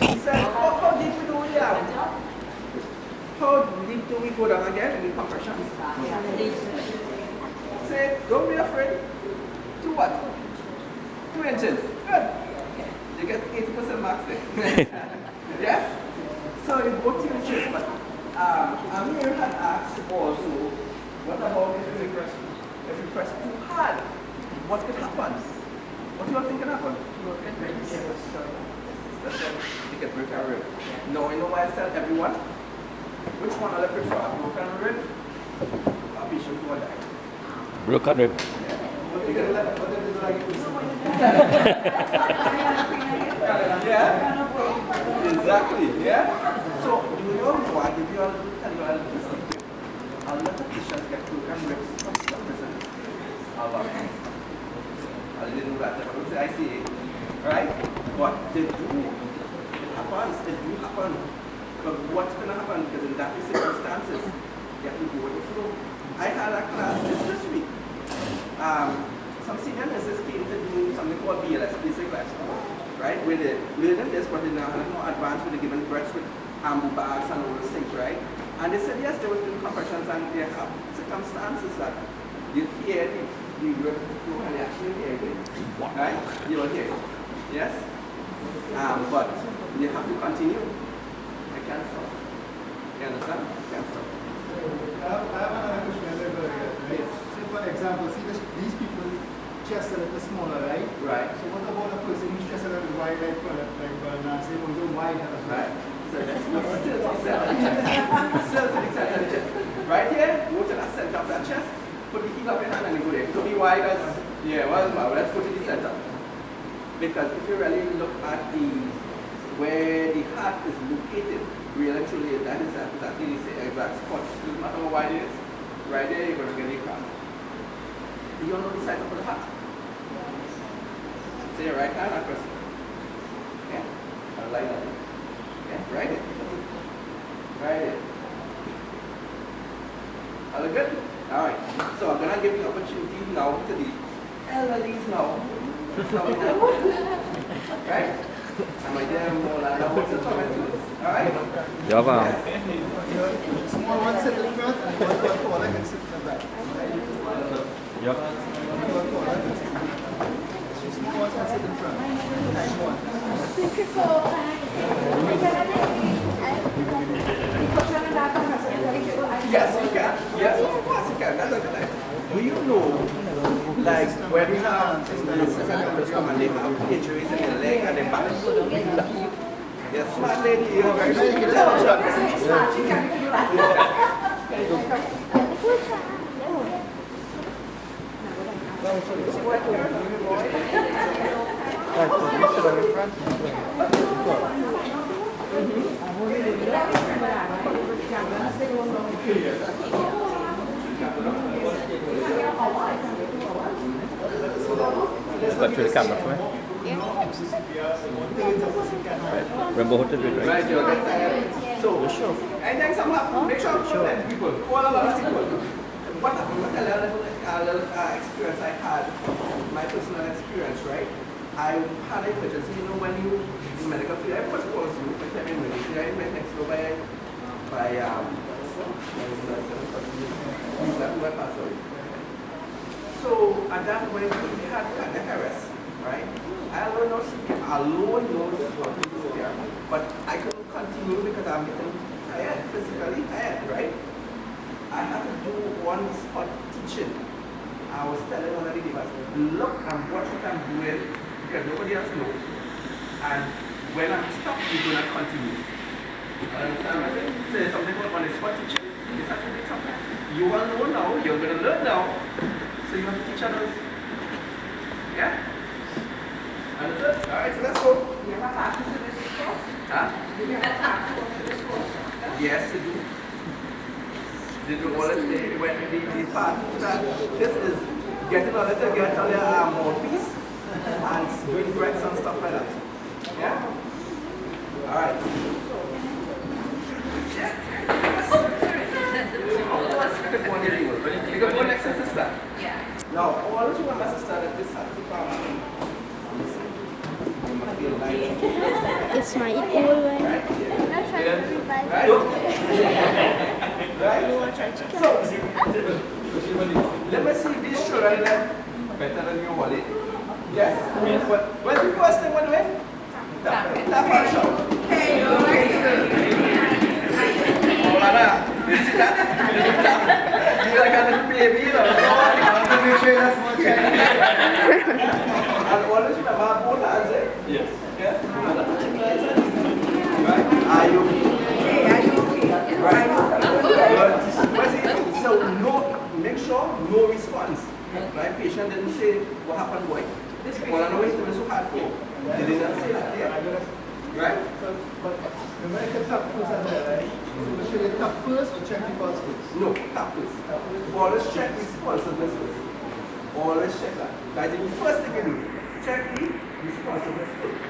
[SPEAKER 3] He said, how deep we do we down? How deep do we go down again in the compression? Say, don't be afraid. To what? 2 inches. Good. You get 80% max there. Yes? So you go 2 inches, but Amir had asked also, what about if you press too hard? What could happen? What do you think can happen? You can break a rib. No, you know why I tell everyone? Which one I prefer? A broken rib? A patient who die?
[SPEAKER 7] Broken rib.
[SPEAKER 3] Yeah? Exactly, yeah? So, do you know I give you a little secret? A lot of patients get broken ribs from some reason. I didn't know that. I would say I see it. Right? But they do. It happens. It do happen. But what's going to happen? Because in that circumstances, you have to go with the flow. I had a class this week. Some senior nurses came to do something called BLS, basic life support, right? Where they learning this, but they now have more advanced with the given breaths with ambu bags and all those things, right? And they said yes, they were doing compressions and they have circumstances that you hear the rib flow and you actually hear it, right? You will hear it, yes? But you have to continue. I can't stop. You understand? You can't stop.
[SPEAKER 1] I have another question, right? So for example, see these people chest a little smaller, right?
[SPEAKER 3] Right.
[SPEAKER 1] So what about a person who's chest a little wide, like Nancy, who's a wide as well?
[SPEAKER 3] Right. So that's still to the center of the chest. Still to the center of the chest. Right here, go to that center of that chest, put the heel of your hand and you go there. It could be wide as, let's go to the center. Because if you really look at the where the heart is located, really truly, that is exactly the exact spot. No matter how wide it is, right there you're going to get a crack. Do you all know the size of the heart? Say your right hand across it. Yeah? And like that. Yeah? Right it. Right it. All good? Alright. So I'm gonna give you opportunity now to the elderlies now. Right? And my dear Molana wants to comment to this. Alright?
[SPEAKER 7] Dạ vâng.
[SPEAKER 8] Small one sit in front, and one taller can sit in the back.
[SPEAKER 7] Dạ.
[SPEAKER 8] One taller can sit in the back. Small ones can sit in front. Tiny one.
[SPEAKER 3] Yes, you can. Yes, of course you can. That's a good idea. Do you know, like, when we have the second doctors come and they have injuries in their leg and their back? Yes, smart lady, you're very
[SPEAKER 7] Got to the camera for me. Remember what to do, right?
[SPEAKER 3] Right, you're good. So, anytime something happens, make sure you let people. Call a lot of people. What a little experience I had, my personal experience, right? I had a emergency, you know, when you in medical field, everybody calls you, but I mean, I went next door by so at that point we had cardiac arrest, right? I alone knows what to do there, but I couldn't continue because I'm getting tired, physically tired, right? I had to do one spot teaching. I was telling one of the neighbors, look and watch what I'm doing because nobody else knows. And when I'm stopped, we're going to continue. Say something on the spot teaching. It's actually something. You all know now, you're going to learn now. So you have to teach others. Yeah? Understood? Alright, so let's go.
[SPEAKER 10] You have access to this course?
[SPEAKER 3] Huh?
[SPEAKER 10] Do you have access to this course?
[SPEAKER 3] Yes, they do. They do all this. When the part that this is getting a little get on your mouthpiece and doing breaths and stuff like that. Yeah? Alright. You can go next to sister.
[SPEAKER 10] Yeah.
[SPEAKER 3] Now, all of you want us to start at this side of the power. You must feel light.
[SPEAKER 9] It's my equal way.
[SPEAKER 3] Right?
[SPEAKER 9] Right?
[SPEAKER 3] Right? So, let me see these children better than your wallet. Yes? But what's the first thing we're doing? Tap and shout. Hey, you see that? You're like a little baby, you know. And always remember both hands, eh? Yes. Yeah? Right? Are you okay? Are you okay? Right? So, make sure no response. My patient didn't say, what happened, boy? Well, I know it's been so hard for. They did not say that, yeah? Right?
[SPEAKER 8] But the medical tap first as well, right? So should you tap first or check the pulse first?
[SPEAKER 3] No, tap first. Always check responsiveness first. Always check that. That's the first thing you do. Check the responsiveness first.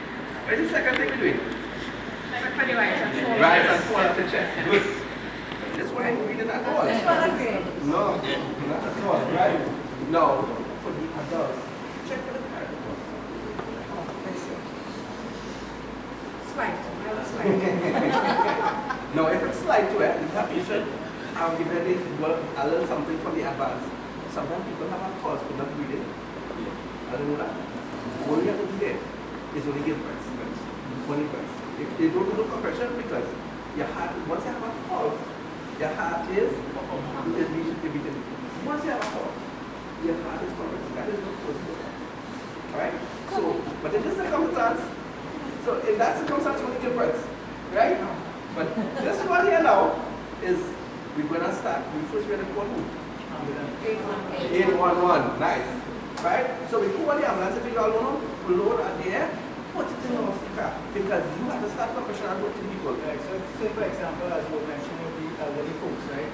[SPEAKER 3] What's the second thing you're doing? Rise and fall off the chest. Good. This one ain't reading at all. No, not at all. Right? Now, for the adults, check for the parent. Now, if it's slight to it, that patient, I'll give it a little something from the advance. Sometimes people have a pulse but not breathing. I don't know that. All you have to do there is only give breaths. Only breaths. If they don't do compression, because your heart, once you have a pulse, your heart is beating. Once you have a pulse, your heart is compressed. That is not supposed to happen. Alright? So, but in this circumstance, so in that circumstance, you only give breaths. Right? But this one here now is, we're going to start, first we're going to call who? 811. Nice. Right? So we call the ambulance, if you all want to load at the air, put it to know CPR because you have to start compression and go to people.
[SPEAKER 8] Right, so say for example, as you mentioned with the elderly folks, right?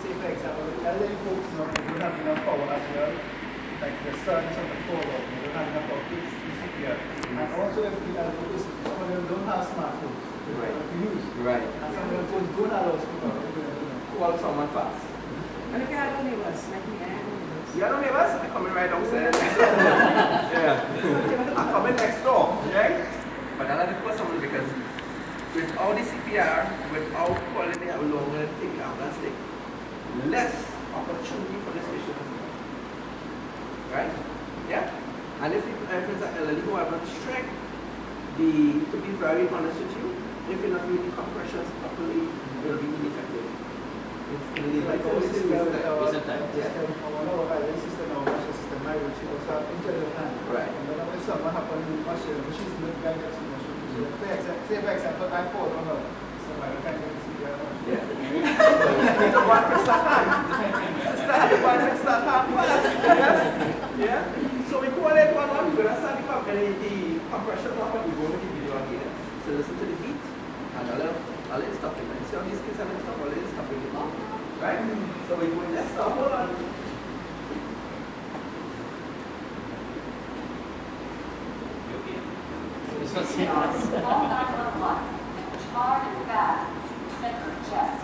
[SPEAKER 8] Say for example, the elderly folks now, they don't have enough power as well. Like the sun is on the floor, they don't have enough power to CPR. And also if the elderly person, some of them don't have smartphones to use.
[SPEAKER 3] Right.
[SPEAKER 8] And some of them phones don't allow people to
[SPEAKER 3] Call someone fast.
[SPEAKER 10] And if you have no neighbors, like me, I have no neighbors.
[SPEAKER 3] You don't neighbors? I'm coming right downstairs. Yeah. I'm coming next door, right? But I like to call someone because without the CPR, without calling it out longer and taking out that stick, less opportunity for this patient. Right? Yeah? And if it's an elderly who have not strength, to be very honest with you, if you're not doing the compressions properly, it will be ineffective. It's really like
[SPEAKER 8] our system, our
[SPEAKER 3] yeah.
[SPEAKER 8] system, our Masjid system, my which also have injured the hand.
[SPEAKER 3] Right.
[SPEAKER 8] And whenever something happens in Masjid, which is not guided to Masjid. So say for example, I fall on her, so I can't get to see her.
[SPEAKER 3] Yeah. It's a one fix that hand. Start the one fix that hand fast. Yes. Yeah. So we call it one, we're going to start the compression up and we go with the video again. So listen to the beat and I'll stop it. See how these kids have been stopped, I'll stop it. Right? So we go, let's stop, hold on.
[SPEAKER 6] All 911, hard and fast, center of chest.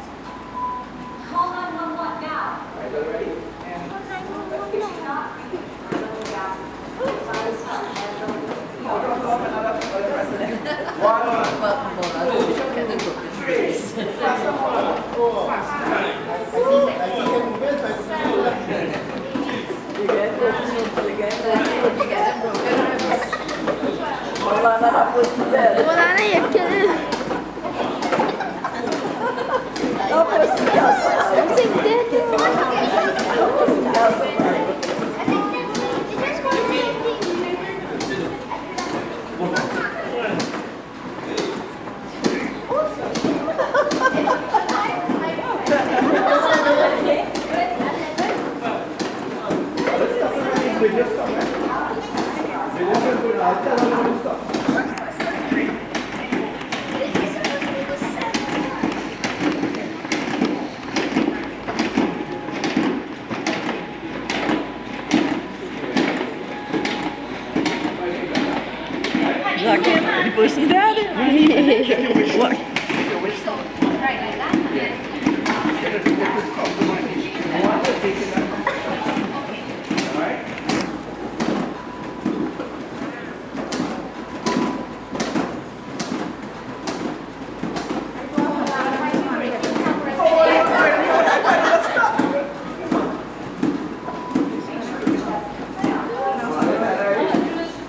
[SPEAKER 6] Call 911 now.
[SPEAKER 3] Right, all ready?
[SPEAKER 6] If you're not breathing, or no gas, signs
[SPEAKER 3] Hold on, hold on, another president. 1, 2, 3. Faster, hold on.
[SPEAKER 9] Wala na yan.
[SPEAKER 10] The person dead. What?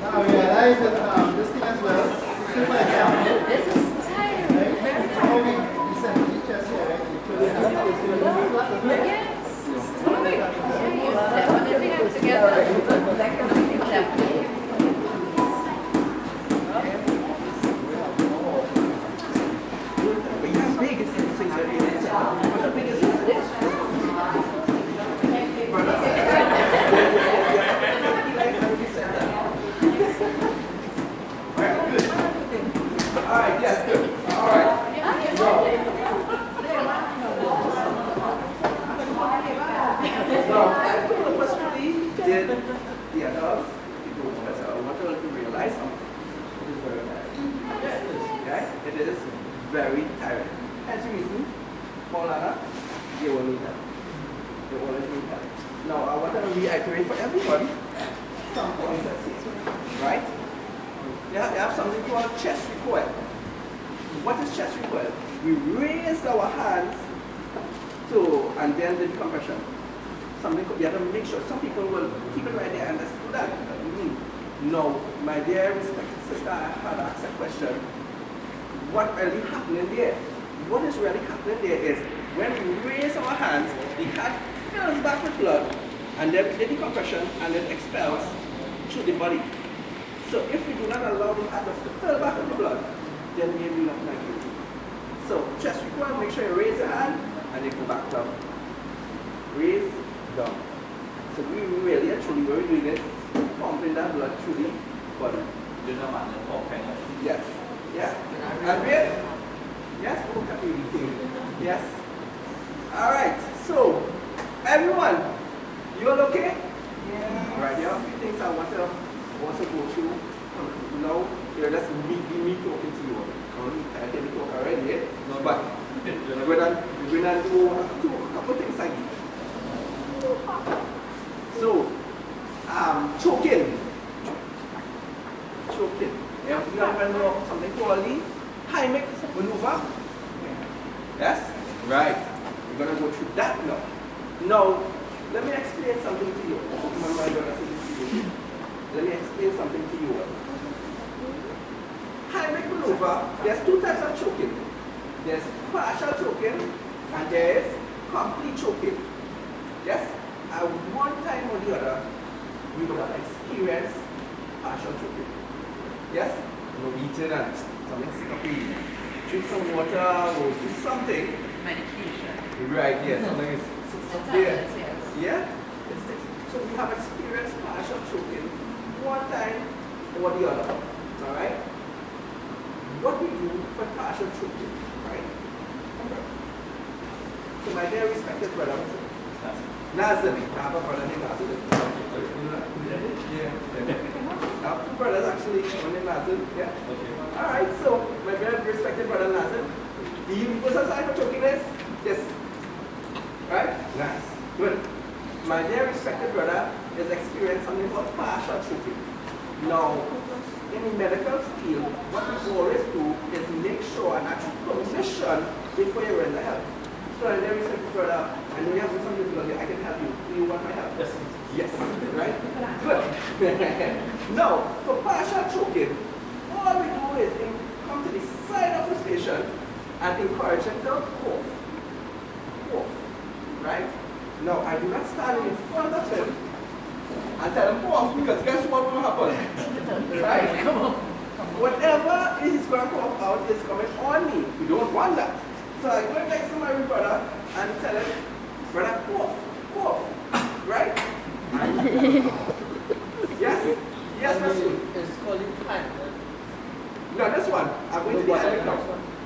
[SPEAKER 8] Now we realize that this thing as well, say for example, right? How we send the teachers here, right? We put it
[SPEAKER 3] Alright, yes, good. Alright. Now, I purposefully did the adults because I want you to realize something. It is very tiring. Okay? It is very tiring. Hence the reason, Paulana, they will need help. They always need help. Now, I want to reiterate for everyone some points that's here. Right? They have something called chest recoil. What is chest recoil? We raise our hands and then the decompression. We have to make sure some people will keep it right there and let's do that. No, my dear respected sister, I had asked a question. What really happening there? What is really happening there is when we raise our hands, the heart fills back with blood and then we did decompression and it expels through the body. So if we do not allow the heart to fill back with the blood, then we will not like it. So chest recoil, make sure you raise your hand and then go back down. Raise, down. So we really actually, when we're doing this, pumping that blood through the body. Yes. Yeah. Agreed? Yes? Yes. All right. So, everyone, you all okay? Yeah. All right. There are a few things I want to go through. Now, you're just me talking to you. I didn't talk already, eh? No, but we're gonna do a couple things like this. So, choking. Yeah, you have to know something called the Heimlich maneuver. Yes? Right. We're going to go through that now. Now, let me explain something to you. Let me explain something to you. Heimlich maneuver, there's two types of choking. There's partial choking and there is complete choking. Yes? At one time or the other, we will have experienced partial choking. Yes? No eating and something sick up eating. Drink some water or do something.
[SPEAKER 10] Medication.
[SPEAKER 3] Right, yes. Something is there.
[SPEAKER 10] Yes.
[SPEAKER 3] Yeah? So we have experienced partial choking one time or the other. Alright? What we do for partial choking, right? So my dear respected brother, Nazim, I have a brother named Nazim. Yeah. I have two brothers actually, one named Nazim. Yeah. Okay. Alright, so my very respected brother Nazim, the universal sign for choking is? Yes. Right? Nice. Good. My dear respected brother is experiencing something called partial choking. Now, in the medical field, what we always do is make sure and ask permission before you render help. So my dear respected brother, I know you have some difficulty, I can help you. Do you want my help? Yes. Yes. Right? Good. Now, for partial choking, all we do is come to the side of this patient and encourage him to cough. Cough. Right? Now, I do not stand in front of him and tell him cough, because guess what will happen? Right? Come on. Whatever is going to come out is coming on me. We don't want that. So I go next to my brother and tell him, brother, cough, cough. Right? Yes? Yes, Masjid.
[SPEAKER 10] It's called time.
[SPEAKER 3] No, this one. I'm going to the hand now.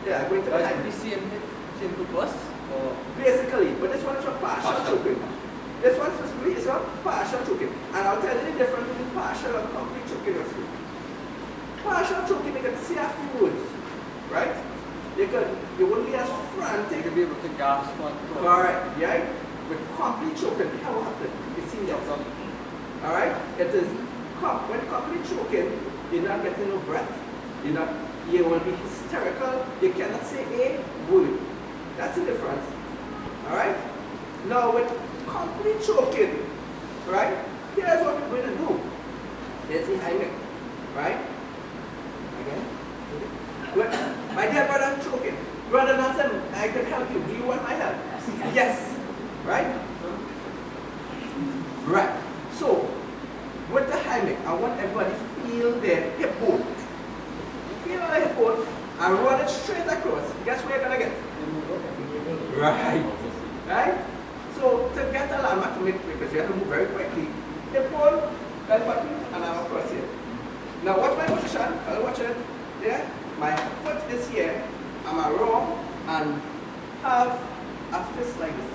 [SPEAKER 3] Yeah, I'm going to the hand.
[SPEAKER 10] The same purpose?
[SPEAKER 3] Basically, but this one is for partial choking. This one specifically is for partial choking. And I'll tell you the difference between partial and complete choking. Partial choking, you can say a few words. Right? You won't be as frantic.
[SPEAKER 10] You'll be able to gasp one.
[SPEAKER 3] Correct, right? With complete choking, how happen? You see that? Alright? It is when complete choking, you're not getting no breath. You will be hysterical. You cannot say a word. That's the difference. Alright? Now with complete choking, right? Here's what we're going to do. There's the Heimlich. Right? Again? Good. My dear brother, I'm choking. Brother Nathan, I can help you. Do you want my help? Yes. Right? Right. So, with the Heimlich, I want everybody to feel their hip bone. Feel on the hip bone and run it straight across. Guess where you're going to get? Right. Right? So, to get a landmark to make, because you have to move very quickly, hip bone, bell button, and I'm across here. Now, watch my position. I'll watch it. Yeah? My foot is here. I'm around and have a fist like this.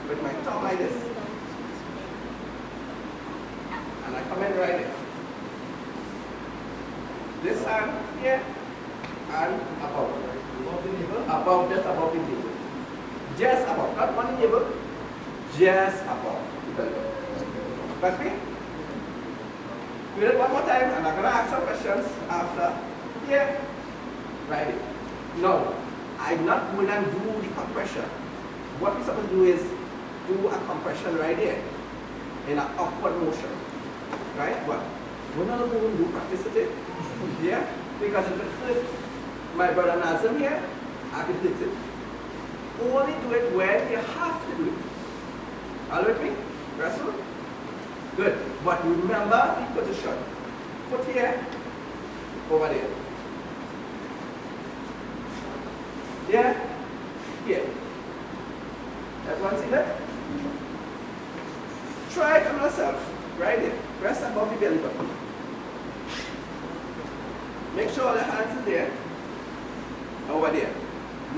[SPEAKER 3] With my thumb like this. And I come in right there. This hand here and above. Above, just above the navel. Just above. Not one navel, just above. Got me? Do it one more time and I'm going to ask some questions after. Here. Right here. No, I'm not going to do the compression. What we're supposed to do is do a compression right here in an upward motion. Right? Well, we're not going to do practice it. Yeah? Because if it flips my brother Nazim here, I can fix it. Only do it when you have to do it. All with me? Wrestle? Good. But remember the position. Foot here, over there. Yeah? Here. Everyone see that? Try it on yourself. Right there. Press above the belly button. Make sure the hands are there. Over there.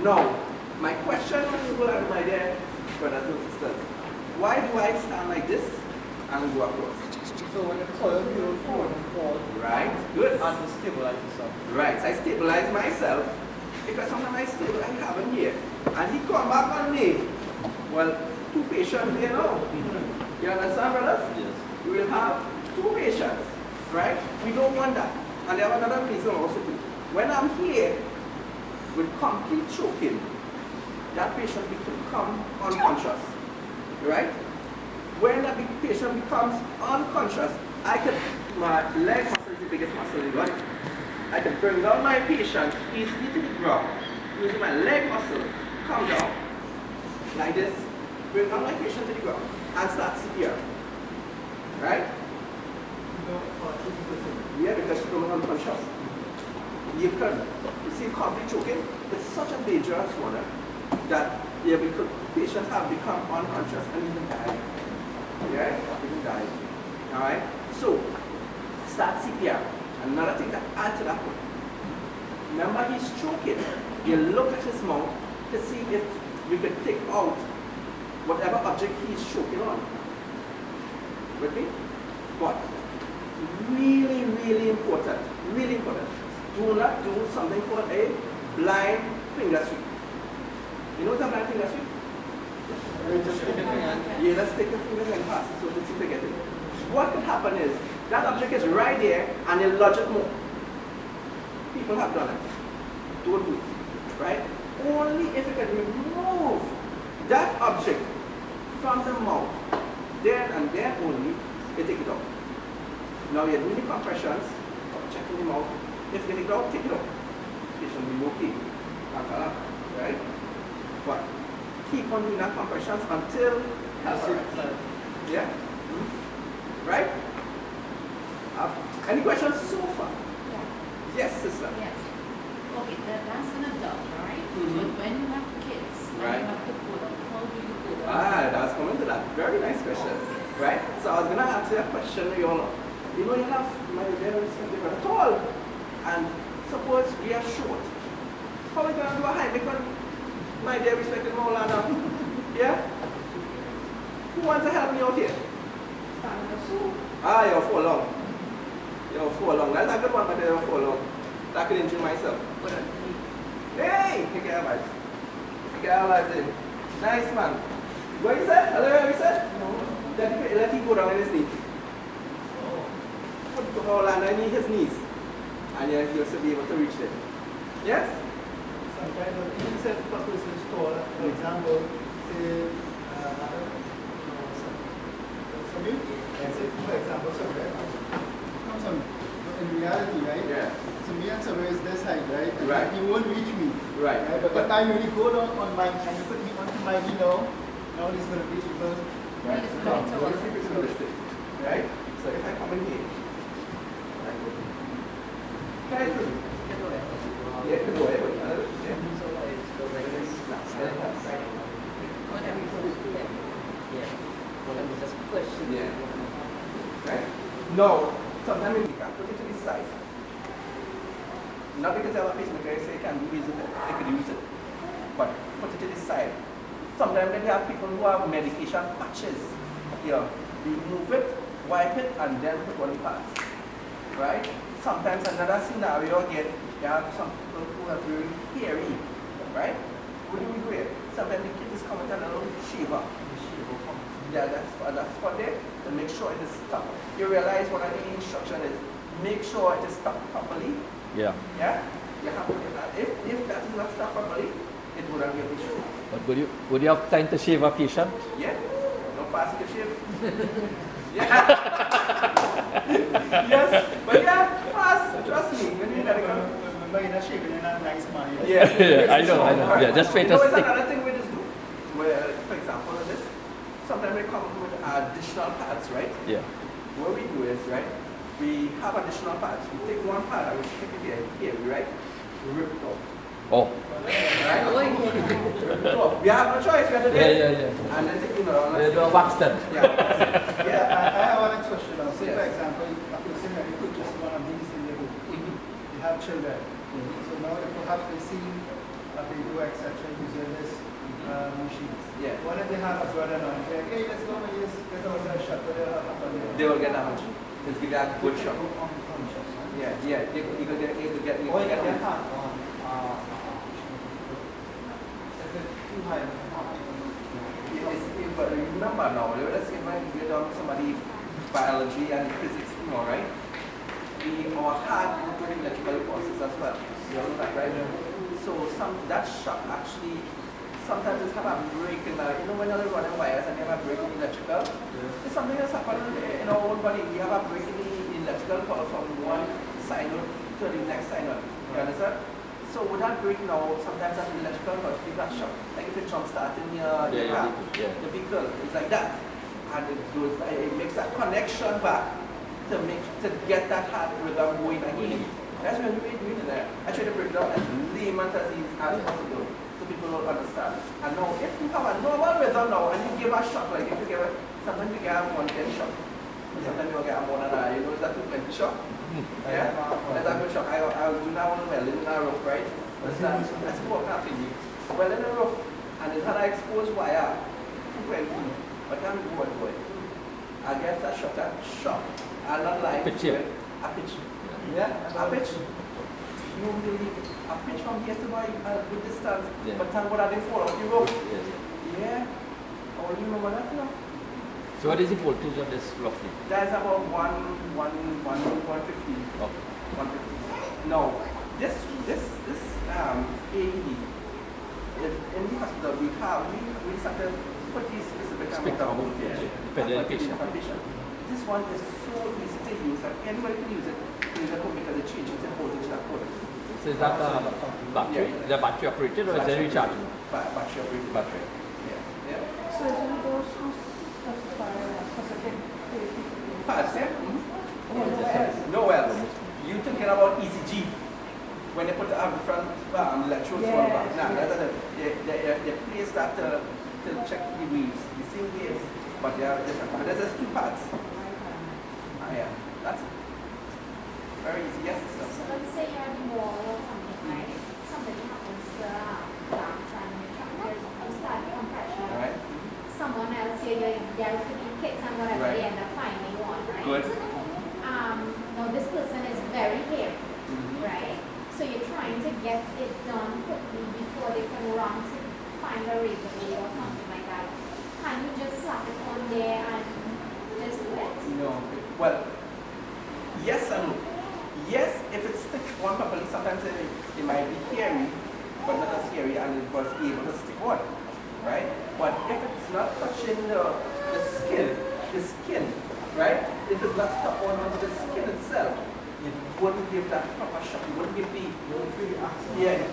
[SPEAKER 3] Now, my question to you and my dear brothers and sisters, why do I stand like this and go across?
[SPEAKER 10] So when you column, you forward and fall.
[SPEAKER 3] Right, good.
[SPEAKER 10] And to stabilize yourself.
[SPEAKER 3] Right, so I stabilize myself because sometimes I have him here and he come back on me. Well, two patients here now. You understand, brothers?
[SPEAKER 10] Yes.
[SPEAKER 3] We will have two patients, right? We don't want that. And there are another reason also too. When I'm here with complete choking, that patient will become unconscious, right? When that patient becomes unconscious, my leg muscle is the biggest muscle in the body. I can bring down my patient easily to the ground using my leg muscle, come down, like this, bring down my patient to the ground, and start CPR, right? Yeah, because she's becoming unconscious. You see complete choking, it's such a dangerous one that because patients have become unconscious and even died. Yeah, even died. Alright? So, start CPR. Another thing to add to that one. Remember, he's choking. You look at his mouth to see if we can take out whatever object he's choking on. With me? But really, really important. Really important. Do not do something called a blind finger sweep. You know what a blind finger sweep?
[SPEAKER 10] Just take a finger.
[SPEAKER 3] Yeah, let's take your fingers and pass it so to see if they get it. What could happen is that object is right there and they lodge it more. People have done it. Don't do it. Right? Only if you can remove that object from the mouth, then and then only you take it out. Now you're doing the compressions, checking the mouth. If you take it out, take it out. It should be okay. Right? But keep on doing that compressions until help arrives. Yeah? Right? Any questions so far?
[SPEAKER 11] Yeah.
[SPEAKER 3] Yes, sister.
[SPEAKER 11] Yes. Okay, that's an adult, right?
[SPEAKER 3] Mhm.
[SPEAKER 11] But when you have kids,
[SPEAKER 3] Right.
[SPEAKER 11] and you have to pull up, how do you pull up?
[SPEAKER 3] That's coming to that. Very nice question. Right? So I was going to answer a question you all know. You know, you have my very respected brother tall. And suppose we are short. How are we going to do a high? Because my dear respected Maulana. Yeah? Who wants to help me out here? You're full long. You're full long. That's a good one, but you're full long. I could injure myself. Hey! Take care of life. Take care of life then. Nice man. What you said? Hello, what you said? No. Let him go down on his knee. Put the whole hand underneath his knees. And you'll still be able to reach them. Yes?
[SPEAKER 8] Sometimes even if a person is tall, for example, say, for example, in reality, right?
[SPEAKER 3] Yeah.
[SPEAKER 8] So me and Samuel is this height, right? And
[SPEAKER 3] Right.
[SPEAKER 8] he won't reach me.
[SPEAKER 3] Right.
[SPEAKER 8] But if I really go down on my, and you put me onto my knee now he's going to reach because
[SPEAKER 3] Right. So, what if it's realistic? Right? So if I come in here, I go. Can I do it? Yeah, can do it. Yeah. Right? No. Sometimes you can put it to the side. Not because I have a pacemaker, I say you can use it, I could use it. But put it to the side. Sometimes when you have people who have medication patches, you remove it, wipe it, and then put on the pads. Right? Sometimes another scenario again, you have some people who are very hairy. Right? What do we do here? Sometimes the kid is coming with a little shaver. Yeah, that's spot there, to make sure it is stuck. You realize what I mean instruction is, make sure it is stuck properly.
[SPEAKER 7] Yeah.
[SPEAKER 3] Yeah? You have to get that. If that is not stuck properly, it wouldn't be an issue.
[SPEAKER 7] But would you have time to shave a patient?
[SPEAKER 3] Yeah? No fast to shave. Yeah. Yes, but yeah, fast. Trust me. When you medical.
[SPEAKER 8] remember you're not shaving in a nice manner.
[SPEAKER 7] Yeah, I know. Yeah, just
[SPEAKER 3] You
[SPEAKER 7] fate
[SPEAKER 3] know,
[SPEAKER 7] us
[SPEAKER 3] it's
[SPEAKER 7] stick.
[SPEAKER 3] another thing we just do. Where, for example, in this, sometimes we come with additional pads, right?
[SPEAKER 7] Yeah.
[SPEAKER 3] What we do is, right, we have additional pads. We take one pad and we stick it here, right? We rip it off.
[SPEAKER 7] Oh.
[SPEAKER 3] Right? Rip it off. We have no choice, we have to do it.
[SPEAKER 7] Yeah.
[SPEAKER 3] And then take, you know,
[SPEAKER 7] They do a wax then.
[SPEAKER 8] Yeah, I have one next question now. Say, for example, a person that you put just one of these in the book. You have children. So now they perhaps they see that they do etc. using this machines.
[SPEAKER 3] Yeah.
[SPEAKER 8] What if they have a brother now and say, hey, let's go and use get ourselves shot, but they'll have a
[SPEAKER 3] They will get a hunch. Just give you a good shot. Yeah, yeah. You could get
[SPEAKER 8] Or you
[SPEAKER 3] get
[SPEAKER 8] can get
[SPEAKER 3] hunch.
[SPEAKER 8] if it's too high,
[SPEAKER 3] But remember now, let's say when you get on somebody biology and physics, you know, right? Our heart is an electrical process as well. You know that, right? So that shock actually sometimes just have a break in the, you know, when you're running wires and you have a break in the electrical, it's something that's happening in our own body. We have a break in the electrical pulse from one synode to the next synode. You understand? So with that break now, sometimes that electrical pulse gives that shock. Like if it jump starting your car, the vehicle, it's like that. And it makes that connection back to get that heart rhythm going again. That's when we're doing it. I try to break it down as layman as possible so people will understand. And now if you have a normal rhythm now and you give a shock, like if you give it, sometimes you get a 110 shock. Sometimes you get a more than a, you know, is that 220 shock? Yeah? That's a good shock. I was doing that one welding in a roof, right? That's what happened. Welding a roof and it had an exposed wire, 220. But I'm going to it. I guess that shock. I'll not lie.
[SPEAKER 7] Pitch here.
[SPEAKER 3] A pitch. Yeah, a pitch. You believe a pitch from here to my good distance.
[SPEAKER 7] Yeah.
[SPEAKER 3] But thank God I didn't fall off the roof.
[SPEAKER 7] Yes.
[SPEAKER 3] Yeah. I only remember that, you know.
[SPEAKER 7] So what is the voltage of this roughly?
[SPEAKER 3] That's about 150.
[SPEAKER 7] Okay.
[SPEAKER 3] 150. Now, this AED, in the hospital we started put these specific patient. This one is so easy to use that anybody can use it because it changes the voltage that code.
[SPEAKER 7] So is that battery?
[SPEAKER 3] Yeah.
[SPEAKER 7] Is that battery operated or is it rechargeable?
[SPEAKER 3] Battery operated.
[SPEAKER 7] Battery.
[SPEAKER 3] Yeah.
[SPEAKER 9] So it's only those who specify a specific
[SPEAKER 3] Pads, yeah? Nowhere else. You're thinking about ECG. When they put the front electrodes on the back. Nah, they place that to check the waves. The same waves, but they are different. But there's just two pads. Yeah, that's it. Very easy. Yes,
[SPEAKER 9] So let's say you're at the mall or something, right? Somebody happens to dance and you start compression.
[SPEAKER 3] Right.
[SPEAKER 9] Someone else, you're with your kids and whatever,
[SPEAKER 3] Right.
[SPEAKER 9] they end up finding one, right?
[SPEAKER 3] Good.
[SPEAKER 9] Now this person is very hairy, right? So you're trying to get it done quickly before they can run to find a razor blade or something like that. Can you just slap it on there and just do it?
[SPEAKER 3] No. Well, yes and no. Yes, if it sticks on properly, sometimes it might be hairy, but not as hairy, and it was able to stick on, right? But if it's not touching the skin, right? If it's not stuck onto the skin itself, it wouldn't give that proper shock. It wouldn't give the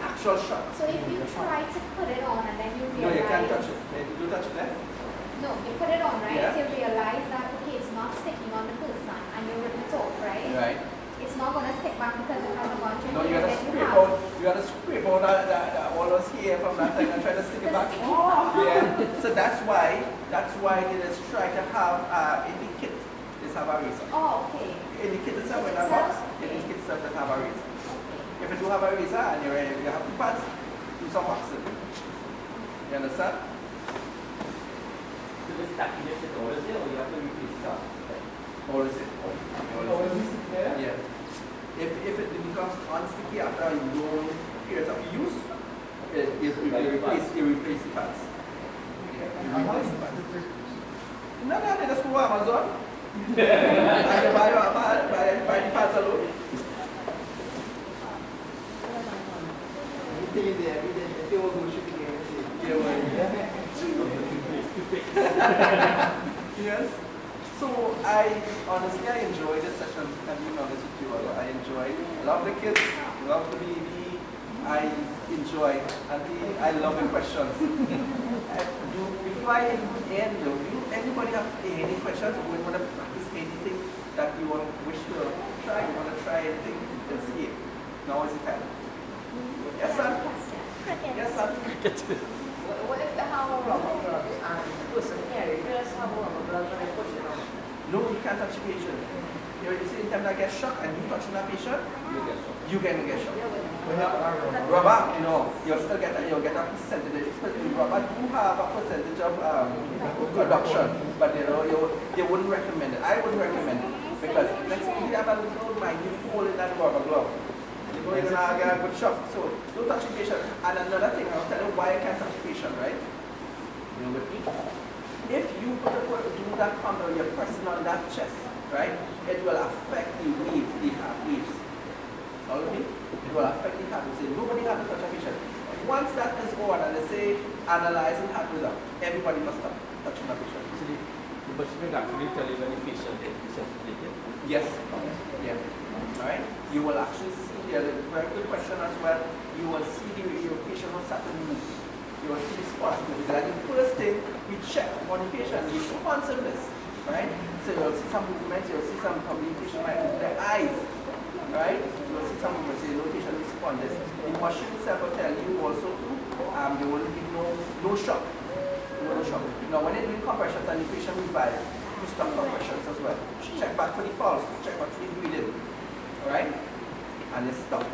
[SPEAKER 3] actual shock.
[SPEAKER 9] So if you try to put it on and then you
[SPEAKER 3] No,
[SPEAKER 9] realize...
[SPEAKER 3] you can't touch it. You touch it there?
[SPEAKER 9] No, you put it on, right?
[SPEAKER 3] Yeah.
[SPEAKER 9] You realize that, okay, it's not sticking on the person and you rip it off, right?
[SPEAKER 3] Right.
[SPEAKER 9] It's not going to stick back because it has a bunch of
[SPEAKER 3] No, you
[SPEAKER 9] hair
[SPEAKER 3] gotta
[SPEAKER 9] that you
[SPEAKER 3] scrape
[SPEAKER 9] have.
[SPEAKER 3] out. You gotta scrape out all those hair from that thing and try to stick it back. Yeah. So that's why they just try to have in the kit is have a razor.
[SPEAKER 9] Oh, okay.
[SPEAKER 3] In the kit itself, in that box, in the kit itself, that have a razor. If you do have a razor and you have two pads, do some waxing. You understand?
[SPEAKER 2] So this tackiness is always there, or you have to replace it?
[SPEAKER 3] Always it. Yeah. If it becomes unsticky after a long period of use, you replace the pads. Yeah, you replace the pads. No, they just go to Amazon. And you buy the pads alone. Yes. So honestly I enjoy this session, and being honest with you, I love the kids, love the baby, I enjoy, and I love the questions. Before I end, do anybody have any questions, or you want to practice anything that you wish to try? You want to try anything? Let's see. Now is the time. Yes, sir? Yes, sir?
[SPEAKER 6] What if they have a rubber glove and the person carry first have a rubber glove and they push it on?
[SPEAKER 3] No, you can't touch the patient. You see, in time that get shocked and you touching that patient, you can get shocked. Rubber, you'll still get a percentage. Rubber do have a percentage of production, but they wouldn't recommend it. I wouldn't recommend it because next week you have a little minute hole in that rubber glove. You're going to get a good shock. So don't touch the patient. And another thing, I'll tell you why I can't touch the patient, right? You with me? If you do that condom, you're pressing on that chest, right? It will affect the waves, the heart waves. All of me? It will affect the heart waves. Nobody has to touch a patient. Once that is over and they say analyzing heart rhythm, everybody must stop touching a patient.
[SPEAKER 10] The machine will actually tell you when the patient is resuscitated.
[SPEAKER 3] Yes. Yeah. Alright? You will actually see there, very good question as well. You will see your patient will start to move. You will see responsiveness. Like the first thing we check on the patient is responsiveness. Right? So you'll see some movements, you'll see some communication like with their eyes. Right? You'll see some movements, so the patient respond. The machine itself will tell you also too, there will be no shock. No shock. Now when you're doing compressions and the patient revive, you stop compressions as well. Check back for the pulse, check back for the breathing. Alright? And you stop.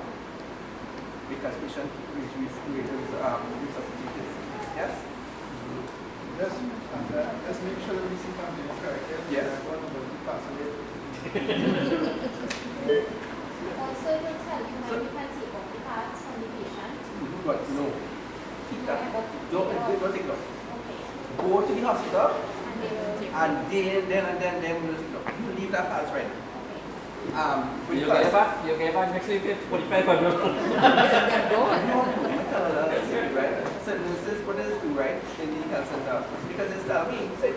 [SPEAKER 3] Because patient is resuscitated. Yes?
[SPEAKER 8] Just make sure that we see something correct.
[SPEAKER 3] Yes.
[SPEAKER 8] One of the pass away.
[SPEAKER 9] Also, it will tell you when you can take off the parts from the patient.
[SPEAKER 3] But no. Keep that. Don't take it off.
[SPEAKER 9] Okay.
[SPEAKER 3] Go to the hospital
[SPEAKER 9] And they will take
[SPEAKER 3] and then we'll take it off. You leave that parts right.
[SPEAKER 10] You gave back next week 4,500.
[SPEAKER 3] Right? So this is what it is do, right? In the health center. Because it's tell me, say,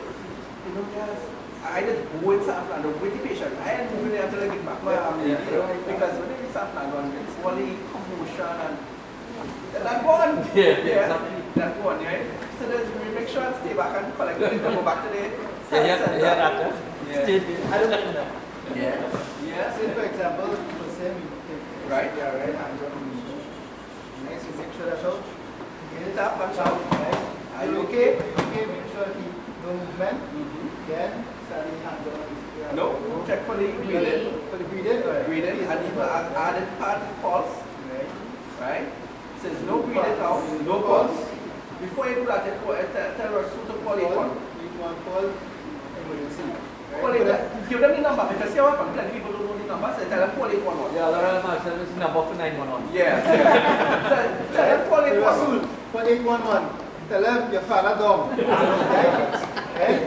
[SPEAKER 3] guys, I just go in South London with the patient. I ain't moving there until I get back my because when they in South London, it's only commotion and that one. That one, right? So we make sure and stay back and collect it and go back to the health center.
[SPEAKER 10] I don't know that.
[SPEAKER 3] Yeah.
[SPEAKER 8] Say for example, people say we take
[SPEAKER 3] Right.
[SPEAKER 8] Yeah, right. Hands on the machine. Next, you make sure that's out.
[SPEAKER 3] Get it up, punch out.
[SPEAKER 8] Right.
[SPEAKER 3] Are you okay?
[SPEAKER 8] Okay, make sure keep no movement. Then start the hands on the
[SPEAKER 3] No. Check for the breathing.
[SPEAKER 8] For the breathing? Right.
[SPEAKER 3] Breathing and even added part of pulse.
[SPEAKER 8] Right.
[SPEAKER 3] Right? Says no breathing now, no pulse. Before you do that, tell us who to call it on.
[SPEAKER 8] You want call emergency.
[SPEAKER 3] Call it, give them the number because see what happens. Plenty people don't know the number, so tell them call it one.
[SPEAKER 10] Yeah, Laura Marks, that is the number for 911.
[SPEAKER 3] Yeah. Tell them call it one.
[SPEAKER 8] Rasul, call 811. Tell them your father down. Right?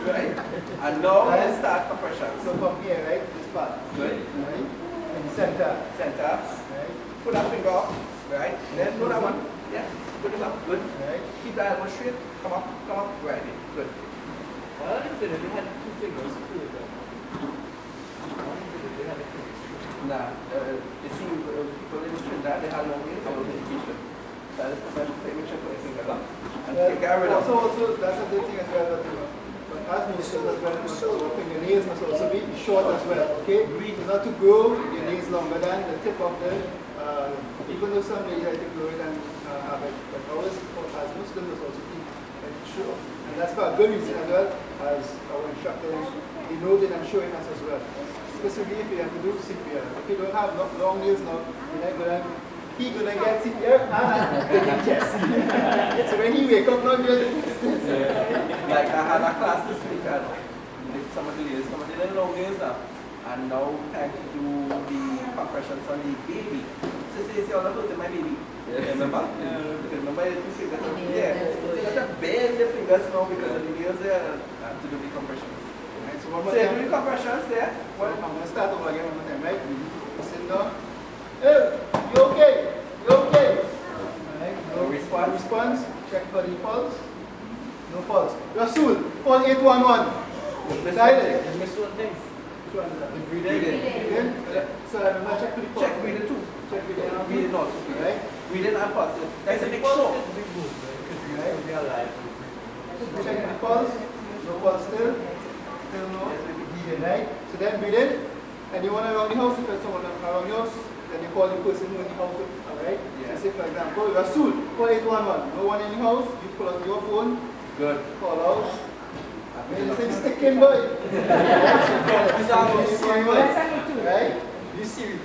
[SPEAKER 3] Right? And now let's start compression.
[SPEAKER 8] So from here, right? This part.
[SPEAKER 3] Good.
[SPEAKER 8] Right? And center.
[SPEAKER 3] Center.
[SPEAKER 8] Right?
[SPEAKER 3] Put that finger up. Right? Then do that one. Yeah. Put it up. Good.
[SPEAKER 8] Right?
[SPEAKER 3] Keep that elbow straight. Come up. Come up. Right. Good.
[SPEAKER 10] Well, I didn't they had 2 fingers.
[SPEAKER 3] Nah, you see, people in Trinidad, they have long nails, they don't education. So I just make sure to put your fingers up. And get rid of.
[SPEAKER 8] Also, that's a good thing as well. But as musicians as well, your fingernails must also be short as well. Okay? Not to grow your nails longer than the tip of the. Even though some ladies like to grow it and have it, but ours, as Muslims, must also be short. And that's for a good reason as well, as our instructors denoted and showing us as well. Specifically if you have to do CPR. If you don't have long nails now, you're not going to, he's going to get CPR and get in chest. So when he wake up now, you're
[SPEAKER 3] Like I had a class this week and some of the little long nails now. And now time to do the compressions on the baby. So say all about my baby. Remember? Remember the 2 fingers on the So you got to bend the fingers now because of the nails there to do the compressions.
[SPEAKER 8] Right, so one more
[SPEAKER 3] So you're
[SPEAKER 8] time.
[SPEAKER 3] doing compressions there?
[SPEAKER 8] Well, I'm going to start over again one more time, right? Sit down. Hey, you okay? You okay? Alright,
[SPEAKER 3] No response.
[SPEAKER 8] No response. Check for the pulse. No pulse. Rasul, call 811. Silent.
[SPEAKER 10] You missed one thing.
[SPEAKER 8] Which one is that?
[SPEAKER 3] Breathing.
[SPEAKER 8] Breathing. So remember, check for the pulse.
[SPEAKER 3] Check breathing too.
[SPEAKER 8] Check breathing.
[SPEAKER 3] Breathing also.
[SPEAKER 8] Right?
[SPEAKER 3] Breathing and pulse. That's a big show.
[SPEAKER 8] Right? Check the pulse. No pulse still. Still no. Breathing, right? So then breathe in. Anyone around the house, if there's someone around the house, then you call the person who in the house. Alright?
[SPEAKER 3] Yeah.
[SPEAKER 8] So say for example, Rasul, call 811. No one in the house, you pull out your phone,
[SPEAKER 3] Good.
[SPEAKER 8] call out. It's sticking boy. Right?
[SPEAKER 3] You see?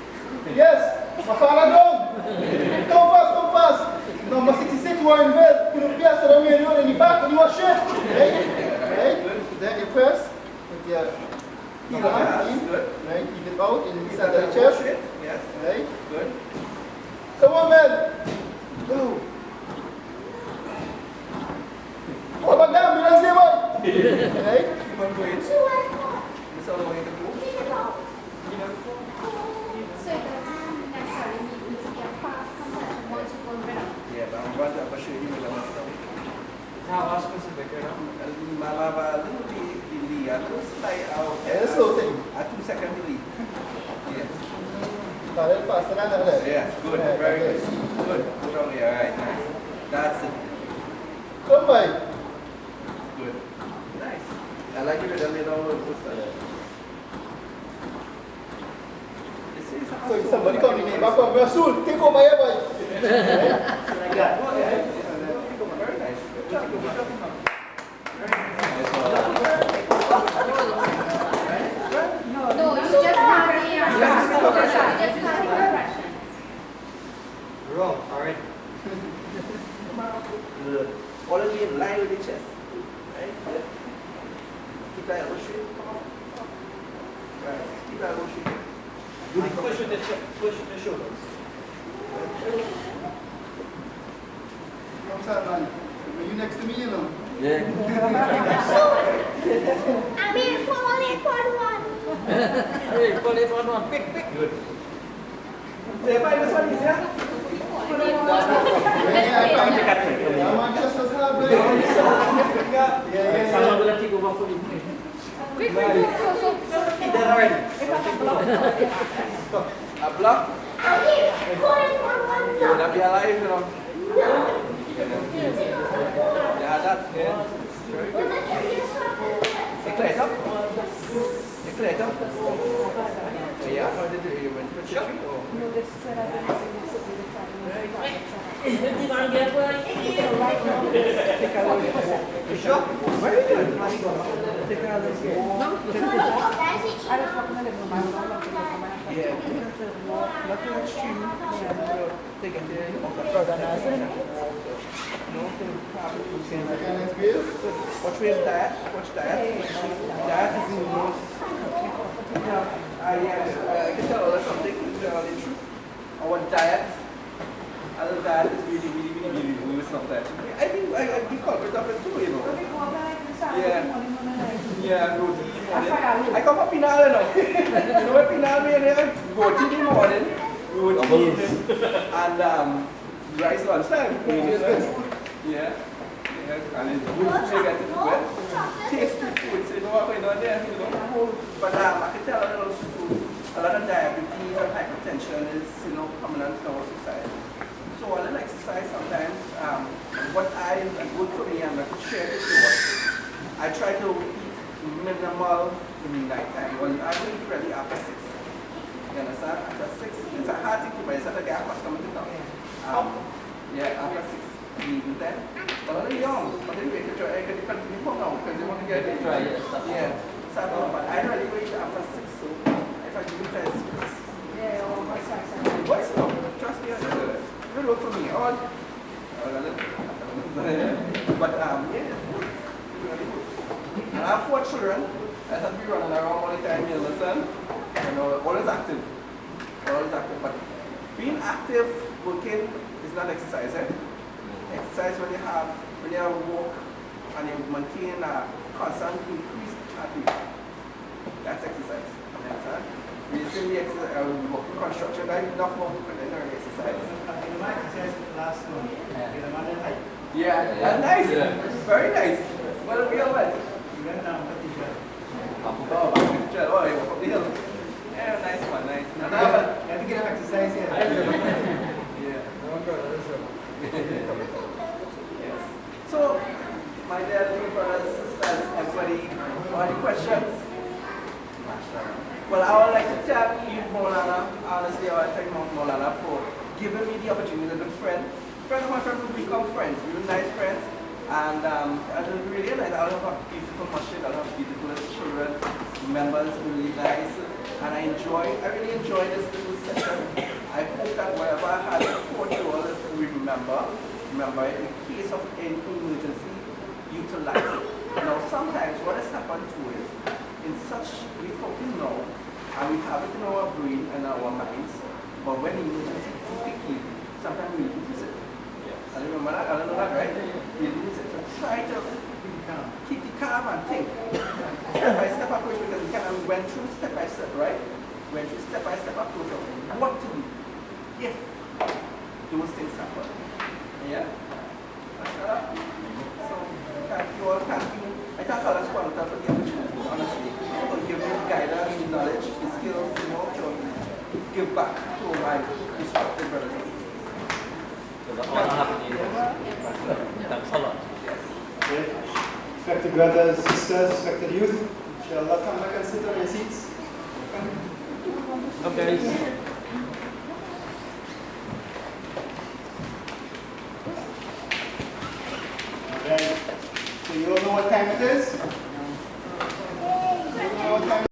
[SPEAKER 8] Yes, Mafala down. Come fast. Number 66, Warrenville. You know, Pierce to the main road in the back and you are straight. Right? Then you press with your heel on, right? Keep it out in the center of the chest.
[SPEAKER 3] Yes.
[SPEAKER 8] Right?
[SPEAKER 3] Good.
[SPEAKER 8] Come on, man. Go. Come on down, you don't say what? Right?
[SPEAKER 3] Keep on going. This is all the way to go.
[SPEAKER 9] So it doesn't necessarily need to be a fast compression once you go in rhythm.
[SPEAKER 3] Yeah, but I'm going to show you with the stuff.
[SPEAKER 10] How specific, you know?
[SPEAKER 3] Malava, a little delay, a little slide out.
[SPEAKER 8] Yeah, slow thing.
[SPEAKER 3] A 2 second delay. Yeah.
[SPEAKER 8] Start it faster than that.
[SPEAKER 3] Yeah, good,
[SPEAKER 8] Yeah,
[SPEAKER 3] very
[SPEAKER 8] okay.
[SPEAKER 3] good. Good, strong, yeah, alright, nice. That's it.
[SPEAKER 8] Come by.
[SPEAKER 3] Good. Nice. I like it when you know what's that.
[SPEAKER 8] So if somebody come in the back of Rasul, take over here, boy. Like that.
[SPEAKER 3] Very nice. Good job, good job.
[SPEAKER 9] No, you just have the compression.
[SPEAKER 3] Wrong, alright. Good. All of you in line with the chest. Right? Good. Keep that elbow straight. Come on. Right. Keep that elbow straight. Good. Push with the chest. Push with the shoulders.
[SPEAKER 8] Come, sir, man. You next to me, you know.
[SPEAKER 2] Yeah.
[SPEAKER 9] I mean, follow it one.
[SPEAKER 10] Hey, call it one, pick.
[SPEAKER 3] Good. Say, find this one easier.
[SPEAKER 8] Yeah, I find it. I want just as hard, boy. Yeah.
[SPEAKER 10] Someone will take over for you.
[SPEAKER 3] Keep that already. A block. You will not be alive, you know. Yeah, that's it. Very good. Clear up. Clear up. Yeah, how did you went for sure? Sure. Very good. Yeah. Nothing extreme. Take it there. Watch with that. Watch that. That is the most. I can tell that's something. It's true. Our diet. Other diet is really good sometimes. I think I be culprit of it too, you know. Yeah, roti in the morning. I come from Pinal, you know. You know what Pinal means? Roti in the morning, roti and rice lunchtime. Yeah. And it's good food you get to do it. Tasty food, so you know what's going on there, you know. But I can tell a lot of diabetes and hypertension is, you know, prominent in our society. So while I exercise sometimes, what I is good for me and I can share it with you. I try to eat minimal in the night time. Well, I will eat ready after 6. You understand? After 6. It's a hard thing to buy, it's not a get accustomed to now. Yeah, after 6. Even then. But I'm young. But anyway, I can continue for now because you want to get it. Yeah. But I really wait after 6, so if I give you guys 6. What's no? Trust me, good work for me. But yeah, it's good. Really good. And I have 4 children. I have to be running around all the time, you understand? You know, always active. Always active. But being active, working is not exercise, eh? Exercise when you walk and you maintain a constant increased heart rate. That's exercise. You understand? Recently, working construction, I did enough more than exercise.
[SPEAKER 8] My exercise last month.
[SPEAKER 3] Yeah, that's nice. Yeah. Very nice. What we all went?
[SPEAKER 8] We went down to the gym.
[SPEAKER 3] Oh, you walk up the hill. Yeah, nice one, nice. And
[SPEAKER 8] You have to get an exercise here.
[SPEAKER 3] Yeah. Yes. So, my dear brothers, sisters, everybody, any questions? Well, I would like to thank you, Maulana. Honestly, I want to thank Maulana for giving me the opportunity as a good friend. Friend of my friend, we become friends. We were nice friends. And really nice. I love a beautiful masjid. I love beautiful children, members, really nice. And I really enjoy this little session. I hope that whatever I had taught you all, remember in case of any emergency, utilize it. Now sometimes what has happened to is, in such, we probably know, and we have it in our brain and our minds, but when emergency too quickly, sometimes we lose it. I remember that, I don't know that, right? We lose it. So try to keep it calm and think. Step-by-step approach, because we went through step-by-step, right? Went through step-by-step approach of what to do if those things happen. Yeah? So, thank you all, thank you. I thank all the sponsors for the opportunity, honestly, for giving me guidance, the knowledge, the skills, to give back to my respected brothers and sisters.
[SPEAKER 10] Thanks a lot.
[SPEAKER 1] Respected brothers, sisters, respected youth, inshallah, come back and sit on your seats.
[SPEAKER 10] Come guys.
[SPEAKER 1] Alright, so you all know what time it is? You all know what time